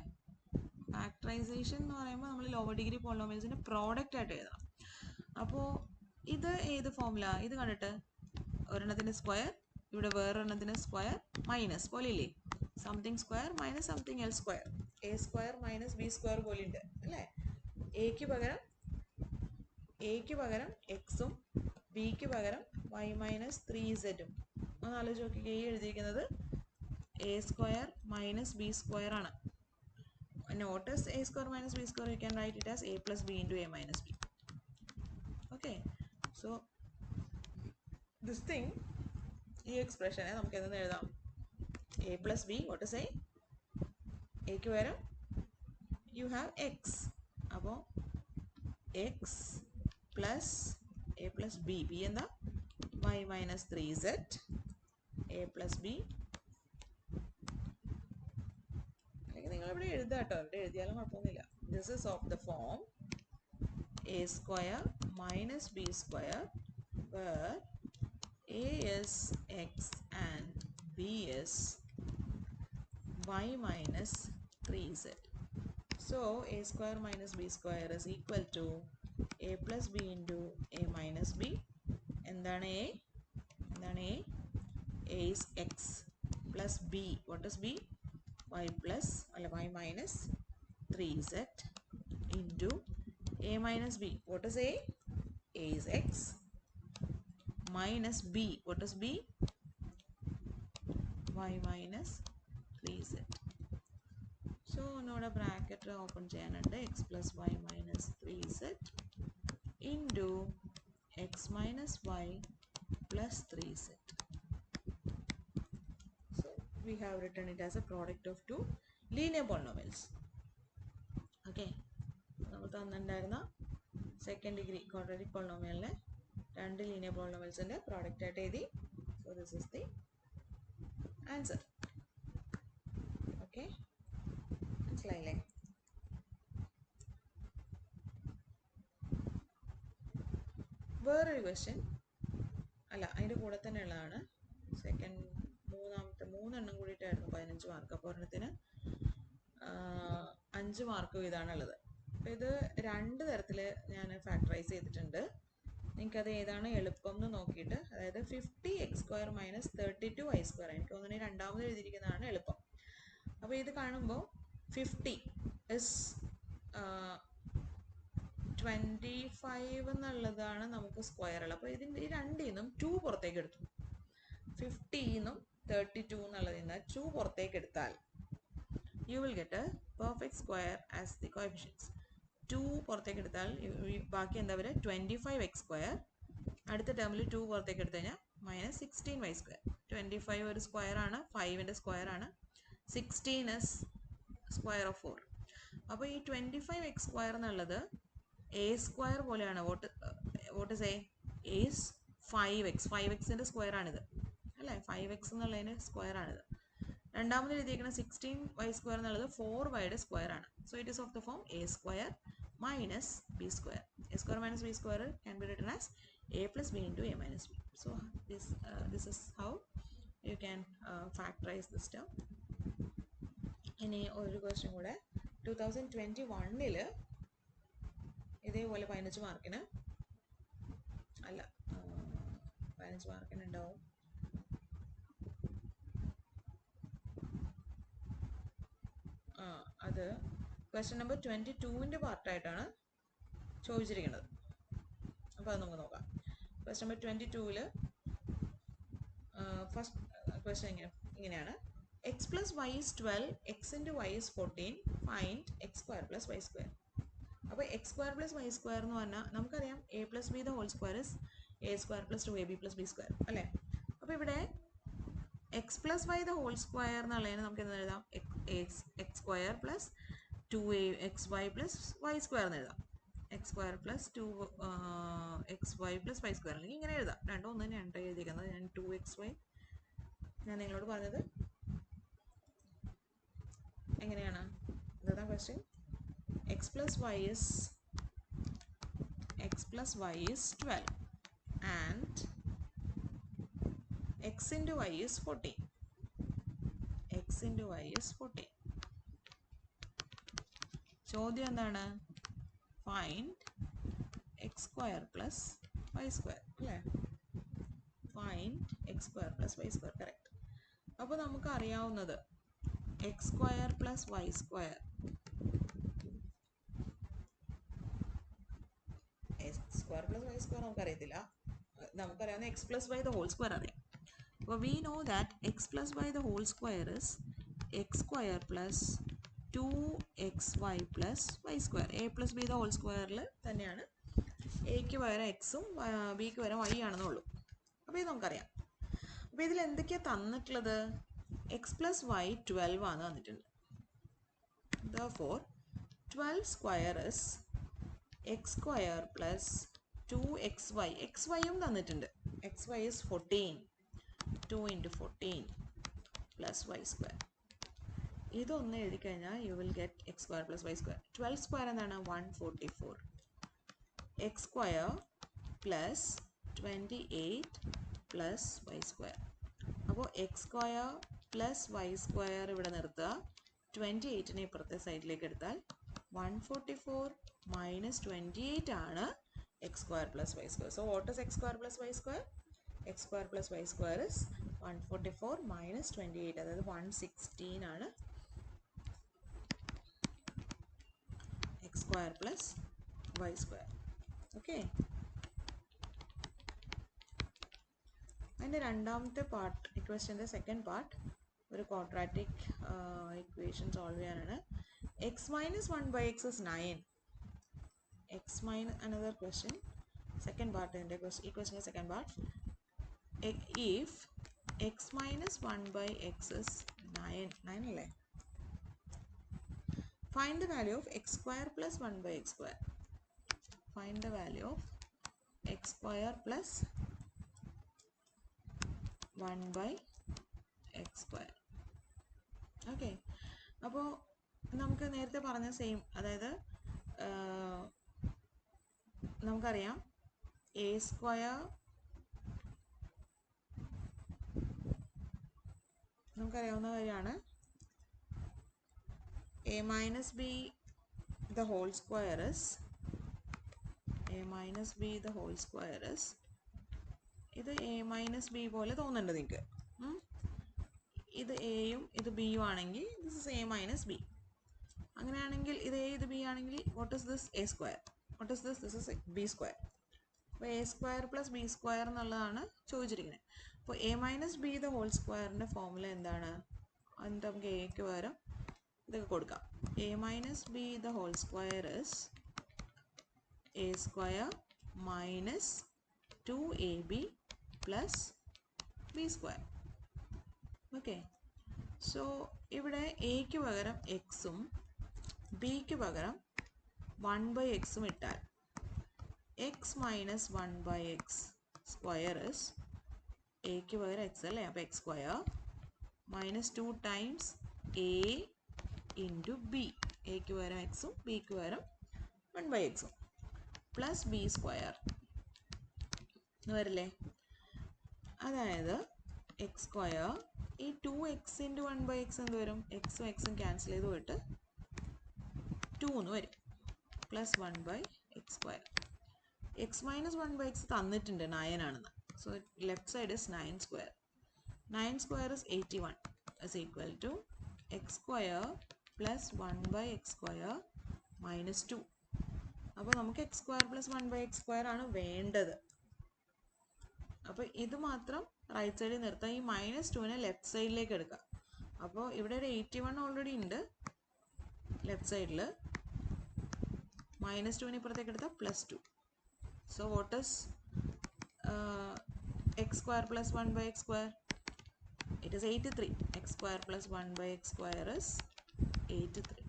ഫാക്ടറൈസേഷൻ എന്ന് പറയുമ്പോൾ നമ്മൾ ലോവർ ഡിഗ്രി പോളിനോമിയൽസിൻ്റെ പ്രോഡക്റ്റ് ആയിട്ട് എഴുതണം. അപ്പോൾ ഇത് ഏത് ഫോമില? ഇത് കണ്ടിട്ട് ഒരെണ്ണത്തിൻ്റെ സ്ക്വയർ, ഇവിടെ വേറൊരെണ്ണത്തിൻ്റെ സ്ക്വയർ മൈനസ് പോലെ ഇല്ലേ? Something square minus something L square, A square minus b square പോലെ ഉണ്ട് അല്ലേ? എക്ക് പകരം എക്സും ബിക്ക് പകരം y മൈനസ് 3z. ഒന്ന് ആലോചിച്ച് നോക്കിക്കേ, ഈ എഴുതിയിരിക്കുന്നത് a square minus b square ആണ്. Note as a square minus b square, you can write it as a plus b into a minus b. Okay, so this thing, ഈ എക്സ്പ്രഷനെ നമുക്ക് എന്തെന്ന് എഴുതാം? a plus b, what is a? എക്ക് പകരം you have x, അപ്പോൾ x plus a plus b, b എന്താ? y minus 3z, a plus b. നിങ്ങൾ ഇവിടെ എഴുതാം കേട്ടോ, ഇവിടെ എഴുതിയാലും കുഴപ്പമൊന്നുമില്ല. This is of the form a square minus b square where a is x and b is y minus 3z. So a square minus b square is equal to a plus b into a minus b. എന്താണ് a? A is x plus b, what is b? y minus 3z into a minus b. What is a? A is x minus b. What is b? y minus 3z. So now bracket open cheyanande, x plus y minus 3z into x minus y plus 3z. We have written it as a product of two linear polynomials. Okay, നമ്മൾ തന്നിട്ടുണ്ടായിരുന്ന second degree quadratic പോളിനോമിയലിനെ രണ്ട് linear പോളിനോമിയൽസിൻ്റെ product ആയിട്ട് എഴുതി. So this is the answer. Okay, മനസ്സിലായില്ലേ? വേറൊരു question അല്ല, അതിൻ്റെ കൂടെ തന്നെ ഉള്ളതാണ്. മൂന്നെണ്ണം കൂടിയിട്ടായിരുന്നു 15 മാർക്ക്. അപ്പോൾ ഒരെണ്ണത്തിന് 5 മാർക്ക് ഇതാണുള്ളത്. അപ്പോൾ ഇത് രണ്ട് തരത്തിൽ ഞാൻ ഫാക്ടറൈസ് ചെയ്തിട്ടുണ്ട്. നിങ്ങൾക്കത് ഏതാണ് എളുപ്പം എന്ന് നോക്കിയിട്ട്, അതായത് 50x square minus 32y square, എനിക്ക് തോന്നുന്നു രണ്ടാമത് എഴുതിയിരിക്കുന്നതാണ് എളുപ്പം. അപ്പോൾ ഇത് കാണുമ്പോൾ 50 ഇസ് 25 എന്നുള്ളതാണ് നമുക്ക് സ്ക്വയർ ഉള്ളത്. അപ്പോൾ ഇതിൻ്റെ ഈ രണ്ടിൽ നിന്നും 2 പുറത്തേക്ക് എടുത്തു. 50 നിന്നും 32 എന്നുള്ളതിൽ നിന്ന് 2 പുറത്തേക്ക് എടുത്താൽ you will get a perfect square as the coefficients. 2 പുറത്തേക്ക് എടുത്താൽ ബാക്കി എന്താ വരിക? 25x square. അടുത്ത ടേമിൽ 2 പുറത്തേക്ക് എടുത്തു കഴിഞ്ഞാൽ മൈനസ് 16y സ്ക്വയർ. 25 ഒരു സ്ക്വയർ ആണ്, 5ൻ്റെ സ്ക്വയർ ആണ്. 16 is സ്ക്വയർ ഓഫ് 4. അപ്പോൾ ഈ 25x സ്ക്വയർ എന്നുള്ളത് എ സ്ക്വയർ പോലെയാണ്. What is S 5x square ആണിത് അല്ലേ. 5x എന്നുള്ളതിന് സ്ക്വയർ ആണിത്. രണ്ടാമത് എഴുതിയിരിക്കുന്ന 16y സ്ക്വയർ എന്നുള്ളത് 4y സ്ക്വയർ ആണ്. So it is of the form a square minus b square. A square minus b square can be written as A plus b into a minus B. So this is how you can factorise this term. ഇനി ഒരു question കൂടെ 2021 ഇതേപോലെ 15 മാർക്കിന് അല്ല 15 മാർക്കിന് ഉണ്ടാവും. അത് question number 22ൻ്റെ പാർട്ടായിട്ടാണ് ചോദിച്ചിരിക്കുന്നത്. അപ്പോൾ അത് നമുക്ക് നോക്കാം. ക്വസ്റ്റ്യൻ നമ്പർ 22 ഫസ്റ്റ് ക്വസ്റ്റ്യൻ ഇങ്ങനെയാണ്. X plus y is 12, x into y is 14, find x square plus y square. അപ്പോൾ x square plus y square എന്ന് പറഞ്ഞാൽ നമുക്കറിയാം a plus b the whole square is a square plus 2ab plus b square അല്ലേ. അപ്പോൾ ഇവിടെ x plus y the whole square എന്നുള്ളതിന് നമുക്ക് എന്താ എഴുതാം? X square plus 2xy plus y square എന്ന് എഴുതാം. X square plus 2xy plus y square അല്ലെങ്കിൽ ഇങ്ങനെ എഴുതാം. രണ്ടും ഒന്ന് തന്നെയാണ് എഴുതിയിരിക്കുന്നത്. ഞാൻ 2xy ഞാൻ നിങ്ങളോട് പറഞ്ഞത് എങ്ങനെയാണ് ഇതാ question. X plus y is 12 and x into y is 14. x into y is 14. ചോദ്യം എന്താണ്? Find x square plus y square അല്ലേ. Find x square plus y square correct. അപ്പോൾ നമുക്ക് അറിയാവുന്നത് x square plus y square നമുക്കറിയത്തില്ല. നമുക്കറിയാവുന്ന x plus y the whole square അറിയാം. അപ്പോൾ we know that x plus y the whole square is x square plus 2xy plus y square. a plus b the whole square തന്നെയാണ് എക്ക് പകരം എക്സും ബിക്ക് പകരം വൈ ആണെന്നുള്ളൂ. അപ്പോൾ ഇത് നമുക്കറിയാം. അപ്പോൾ ഇതിൽ എന്തൊക്കെയാണ് തന്നിട്ടുള്ളത്? എക്സ് പ്ലസ് വൈ 12 ആണ് തന്നിട്ടുണ്ട്. Therefore 12 square is x square plus 2xy. xyയും തന്നിട്ടുണ്ട്. xy is 14. 2 into 14 plus y square. ഇതൊന്ന് എഴുതി കഴിഞ്ഞാൽ you will get x square plus y square. 12 square എന്താണ്? 144. x square plus 28 plus y square. അപ്പോൾ x square plus y square ഇവിടെ നിർത്തുക. 28നെ ഇപ്പുറത്തെ സൈഡിലേക്ക് എടുത്താൽ 144 minus 28 ആണ് x square plus y square. So what is x square plus y square? x square plus y square is 144 minus 28, അതായത് 116 ആണ് x square plus y square. ഓക്കെ. അതിൻ്റെ രണ്ടാമത്തെ പാർട്ട്, ഇക്വേഷൻ്റെ സെക്കൻഡ് പാർട്ട്, ഒരു ക്വാഡ്രാറ്റിക് ഇക്വേഷൻ സോൾവ് ചെയ്യാനാണ്. X minus 1/x is 9. X minus another question, second part, ഇതിൻ്റെ ഇക്വേഷൻ്റെ second part. If x minus 1/x is 9 അല്ലേ, find the value of x square plus 1/x square. Find the value of x square plus 1/x square. Okay. അപ്പോൾ നമുക്ക് നേരത്തെ പറഞ്ഞ same, അതായത് നമുക്കറിയാം A square, നമുക്കറിയാവുന്ന കാര്യമാണ് a minus b the whole square is ഇത് a minus b പോലെ തോന്നുന്നുണ്ട് നിങ്ങൾക്ക്. ഇത് എയും ഇത് ബിയും ആണെങ്കിൽ this is a minus b. അങ്ങനെയാണെങ്കിൽ ഇത് a ഇത് b ആണെങ്കിൽ what is this? a square. What is this? This is b square. അപ്പോൾ a square plus b square എന്നുള്ളതാണ് ചോദിച്ചിരിക്കുന്നത്. അപ്പോൾ a minus b the whole squareൻ്റെ ഫോർമുല എന്താണ്? അത് നമുക്ക് എക്ക് പകരം ഇതൊക്കെ കൊടുക്കാം. a minus b the whole square is a square minus 2ab plus b square. Okay. So ഇവിടെ എക്ക് പകരം എക്സും ബിക്ക് പകരം 1/x ഇട്ടാൽ X minus 1/x square is എക്ക് പകരം എക്സ് അല്ലേ, അപ്പോൾ x square minus 2 times A into B. എക്ക് പകരം എക്സും ബിക്ക് പകരം 1/x പ്ലസ് ബി സ്ക്വയർ വരില്ലേ. അതായത് എക്സ് സ്ക്വയർ ഈ 2x ഇൻറ്റു 1/x എന്ത് വരും, എക്സും എക്സും ക്യാൻസൽ ചെയ്ത് പോയിട്ട് 2 എന്ന് വരും plus 1/x square. X minus 1/x തന്നിട്ടുണ്ട് 9 ആണെന്ന്. So left side is 9 square. 9 square is 81 is equal to x square plus 1/x square minus 2. അപ്പോൾ നമുക്ക് X square plus 1/x square ആണ് വേണ്ടത്. അപ്പോൾ ഇത് മാത്രം റൈറ്റ് സൈഡിൽ നിർത്താം. ഈ -2നെ ലെഫ്റ്റ് സൈഡിലേക്ക് എടുക്കാം. അപ്പോൾ ഇവിടെ ഒരു 81 ഓൾറെഡി ഉണ്ട് ലെഫ്റ്റ് സൈഡിൽ. -2നെ ഇപ്പുറത്തേക്ക് എടുത്താൽ +2. So what is X square plus 1/x square? It is 83. X square plus 1/x square is 83.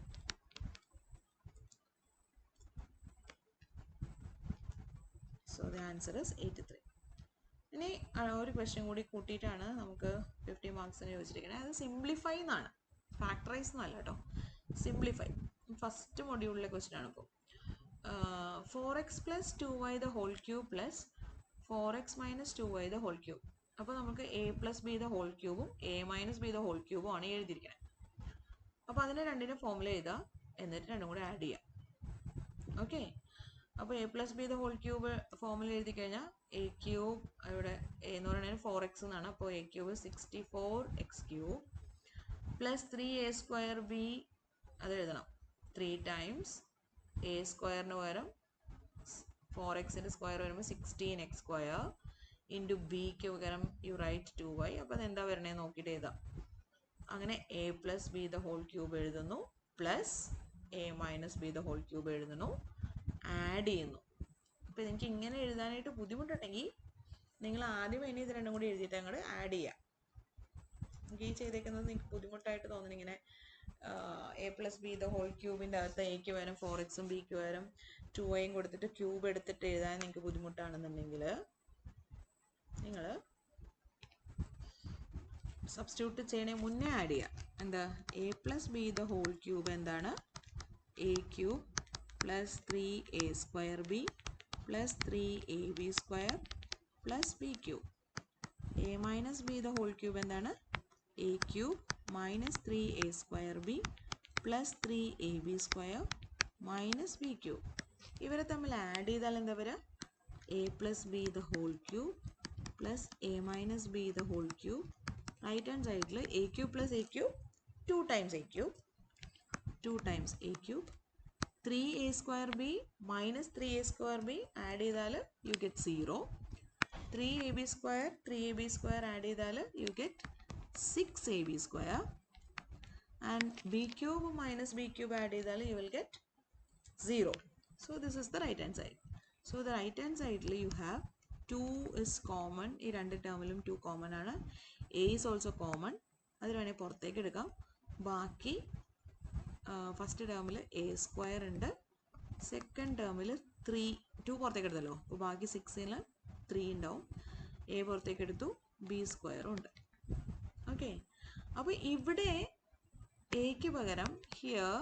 So the answer is 83. ഇനി ഒരു ക്വസ്റ്റ്യൻ കൂടി കൂട്ടിയിട്ടാണ് നമുക്ക് 50 മാർക്സിന് ചോദിച്ചിരിക്കുന്നത്. അത് സിംപ്ലിഫൈ എന്നാണ്, ഫാക്ടറൈസ് എന്നല്ല കേട്ടോ, സിംപ്ലിഫൈ. ഫസ്റ്റ് മൊഡ്യൂളിലെ ക്വസ്റ്റ്യൻ ആണ് ഇപ്പോൾ. 4x plus 2y the whole cube plus 4x minus 2y the whole cube. അപ്പോൾ നമുക്ക് a plus b the whole ക്യൂബും a minus b the whole ക്യൂബും ആണ് എഴുതിയിരിക്കുന്നത്. അപ്പോൾ അതിനെ രണ്ടിനും ഫോർമുല എഴുതാം, എന്നിട്ട് രണ്ടും കൂടെ ആഡ് ചെയ്യാം. ഓക്കെ, അപ്പോൾ a plus b the whole cube formula എഴുതി കഴിഞ്ഞാൽ എ ക്യൂബ്, ഇവിടെ എ എന്ന് പറയുന്നത് 4x എന്നാണ്. അപ്പോൾ A cube 64x³ plus 3a square B, അത് എഴുതണം 3 ടൈംസ് എ സ്ക്വയറിന് പകരം 4xൻ്റെ സ്ക്വയർ വരുമ്പോൾ 16x² ഇൻറ്റു ബിക്ക് പകരം യു റൈറ്റ് 2y. അപ്പോൾ അതെന്താ വരണേന്ന് നോക്കിയിട്ട് എഴുതാം. അങ്ങനെ a plus b the whole cube എഴുതുന്നു, plus a minus b the whole cube എഴുതുന്നു, ആഡ് ചെയ്യുന്നു. അപ്പോൾ നിങ്ങൾക്ക് ഇങ്ങനെ എഴുതാനായിട്ട് ബുദ്ധിമുട്ടുണ്ടെങ്കിൽ നിങ്ങൾ ആദ്യം ഇനി ഇത് രണ്ടും കൂടി എഴുതിയിട്ട് അങ്ങോട്ട് ആഡ് ചെയ്യാം. എനിക്ക് ഈ ചെയ്തേക്കുന്നത് നിങ്ങൾക്ക് ബുദ്ധിമുട്ടായിട്ട് തോന്നുന്നു. ഇങ്ങനെ a plus b the whole ക്യൂബിൻ്റെ അകത്ത് എക്ക് പകരം 4xും ബിക്ക് പകരം 2yയും കൊടുത്തിട്ട് ക്യൂബ് എടുത്തിട്ട് എഴുതാൻ നിങ്ങൾക്ക് ബുദ്ധിമുട്ടാണെന്നുണ്ടെങ്കിൽ നിങ്ങൾ സബ്സ്റ്റിറ്റ്യൂട്ട് ചെയ്യണേ മുന്നേ ആഡ് ചെയ്യാം. എന്താ, a plus b the whole cube എന്താണ്, a cube plus 3a square b plus 3ab square plus b cube. a minus b the whole cube എന്താണ്, a cube minus 3a square b plus 3ab square minus b cube. ഇവരെ തമ്മിൽ add ചെയ്താൽ എന്താ വരിക, a plus b the whole cube plus a minus b the whole cube. Right hand സൈഡിൽ a cube plus a cube 2 times a cube, 2 times a cube. 3a square b minus 3a square b add ചെയ്താൽ you get 0. 3ab square add ചെയ്താൽ you get 6ab square. And b cube minus b cube add ചെയ്താൽ you will get 0. So this is the right hand side. So the right hand സൈഡിൽ you have 2 is common. ഈ രണ്ട് ടേമിലും 2 common ആണ്. a is also common, അത് വേണമെങ്കിൽ പുറത്തേക്ക് എടുക്കാം. ബാക്കി ഫസ്റ്റ് ടേമിൽ a സ്ക്വയർ ഉണ്ട്, സെക്കൻഡ് ടേമിൽ 2 പുറത്തേക്ക് എടുത്തല്ലോ, അപ്പോൾ ബാക്കി 6ൽ 3 ഉണ്ടാവും. a പുറത്തേക്ക് എടുത്തു, b സ്ക്വയറും ഉണ്ട്. ഓക്കെ, അപ്പോൾ ഇവിടെ എക്ക് പകരം ഹിയർ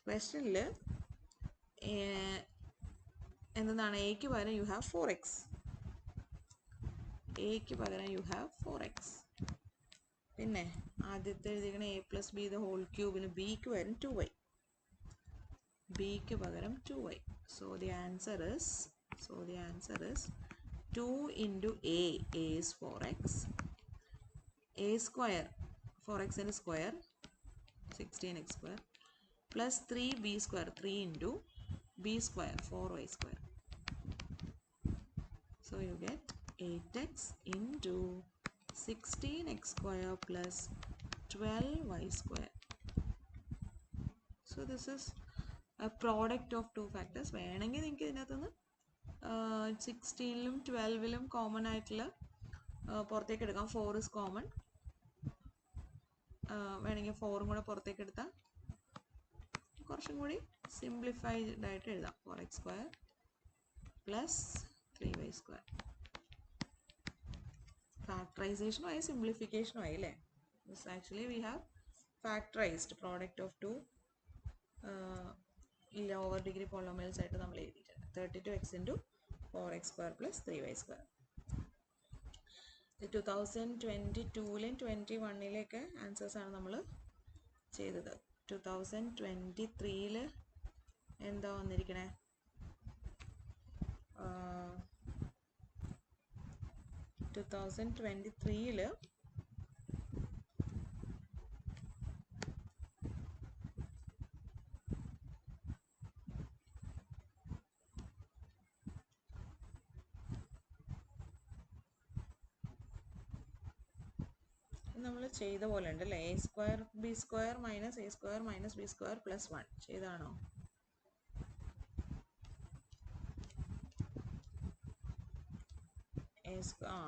ക്വസ്റ്റ്യനിൽ എന്താണ്, എക്ക് പകരം യു ഹാവ് 4x. എക്ക് പകരം യു ഹാവ് 4x. പിന്നെ ആദ്യത്തെ എഴുതിയിരിക്കണ a plus b the whole ക്യൂബിന് ബിക്ക് പകരം 2y, ബിക്ക് പകരം 2y. So the answer is 2 into a is 4x, a square 4xൻ്റെ square 16x² plus 3b square 3 into b square 4y square. So you get 8x into 16x² plus 12y square. So this is a product of two factors. വേണമെങ്കിൽ നിങ്ങൾക്ക് ഇതിനകത്തുനിന്ന് 16ലും 12ലും common ആയിട്ടുള്ള പുറത്തേക്ക് എടുക്കാം. 4 is common. വേണമെങ്കിൽ 4 കൂടെ പുറത്തേക്ക് എടുത്താൽ കുറച്ചും കൂടി സിംപ്ലിഫൈഡ് ആയിട്ട് എഴുതാം. 4x² plus 3y². ഫാക്ടറൈസേഷനും ആയി സിംപ്ലിഫിക്കേഷനും ആയി അല്ലേ? Actually we have factorised product of 2 lower degree polynomials ആയിട്ട് നമ്മൾ എഴുതിയിട്ടുണ്ട്. 32x into 4x² plus 3y². 2022ലും 21ലേക്ക് ആൻസേഴ്സ് ആണ് നമ്മൾ ചെയ്തത്. 2023 എന്താ വന്നിരിക്കണേ? 2023 നമ്മൾ ചെയ്ത പോലെ ഉണ്ടല്ലേ. a² b² minus a² minus b² plus 1 ചെയ്താണോ?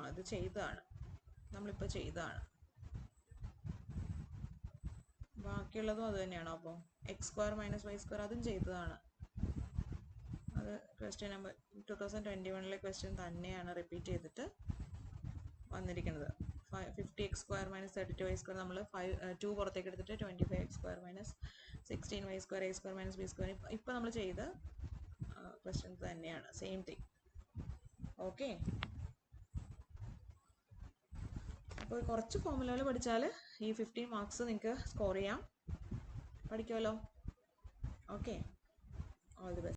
അത് ചെയ്തതാണ്, നമ്മളിപ്പോൾ ചെയ്തതാണ്. ബാക്കിയുള്ളതും അത് തന്നെയാണോ? അപ്പോൾ x² മൈനസ് y² അതും ചെയ്തതാണ്. അത് ക്വസ്റ്റ്യൻ നമ്പർ 2021 ക്വസ്റ്റ്യൻ തന്നെയാണ് റിപ്പീറ്റ് ചെയ്തിട്ട് വന്നിരിക്കുന്നത്. 50x² മൈനസ് 32y² നമ്മൾ 2 പുറത്തേക്ക് എടുത്തിട്ട് 25x² minus 16y² a² minus b² ഇപ്പോൾ നമ്മൾ ചെയ്ത ക്വസ്റ്റ്യൻ തന്നെയാണ്, സെയിം തിങ്. ഓക്കെ, അപ്പോൾ കുറച്ച് ഫോർമുലകൾ പഠിച്ചാൽ ഈ 15 മാർക്സ് നിങ്ങൾക്ക് സ്കോർ ചെയ്യാം. പഠിക്കുമല്ലോ? Okay, all the best.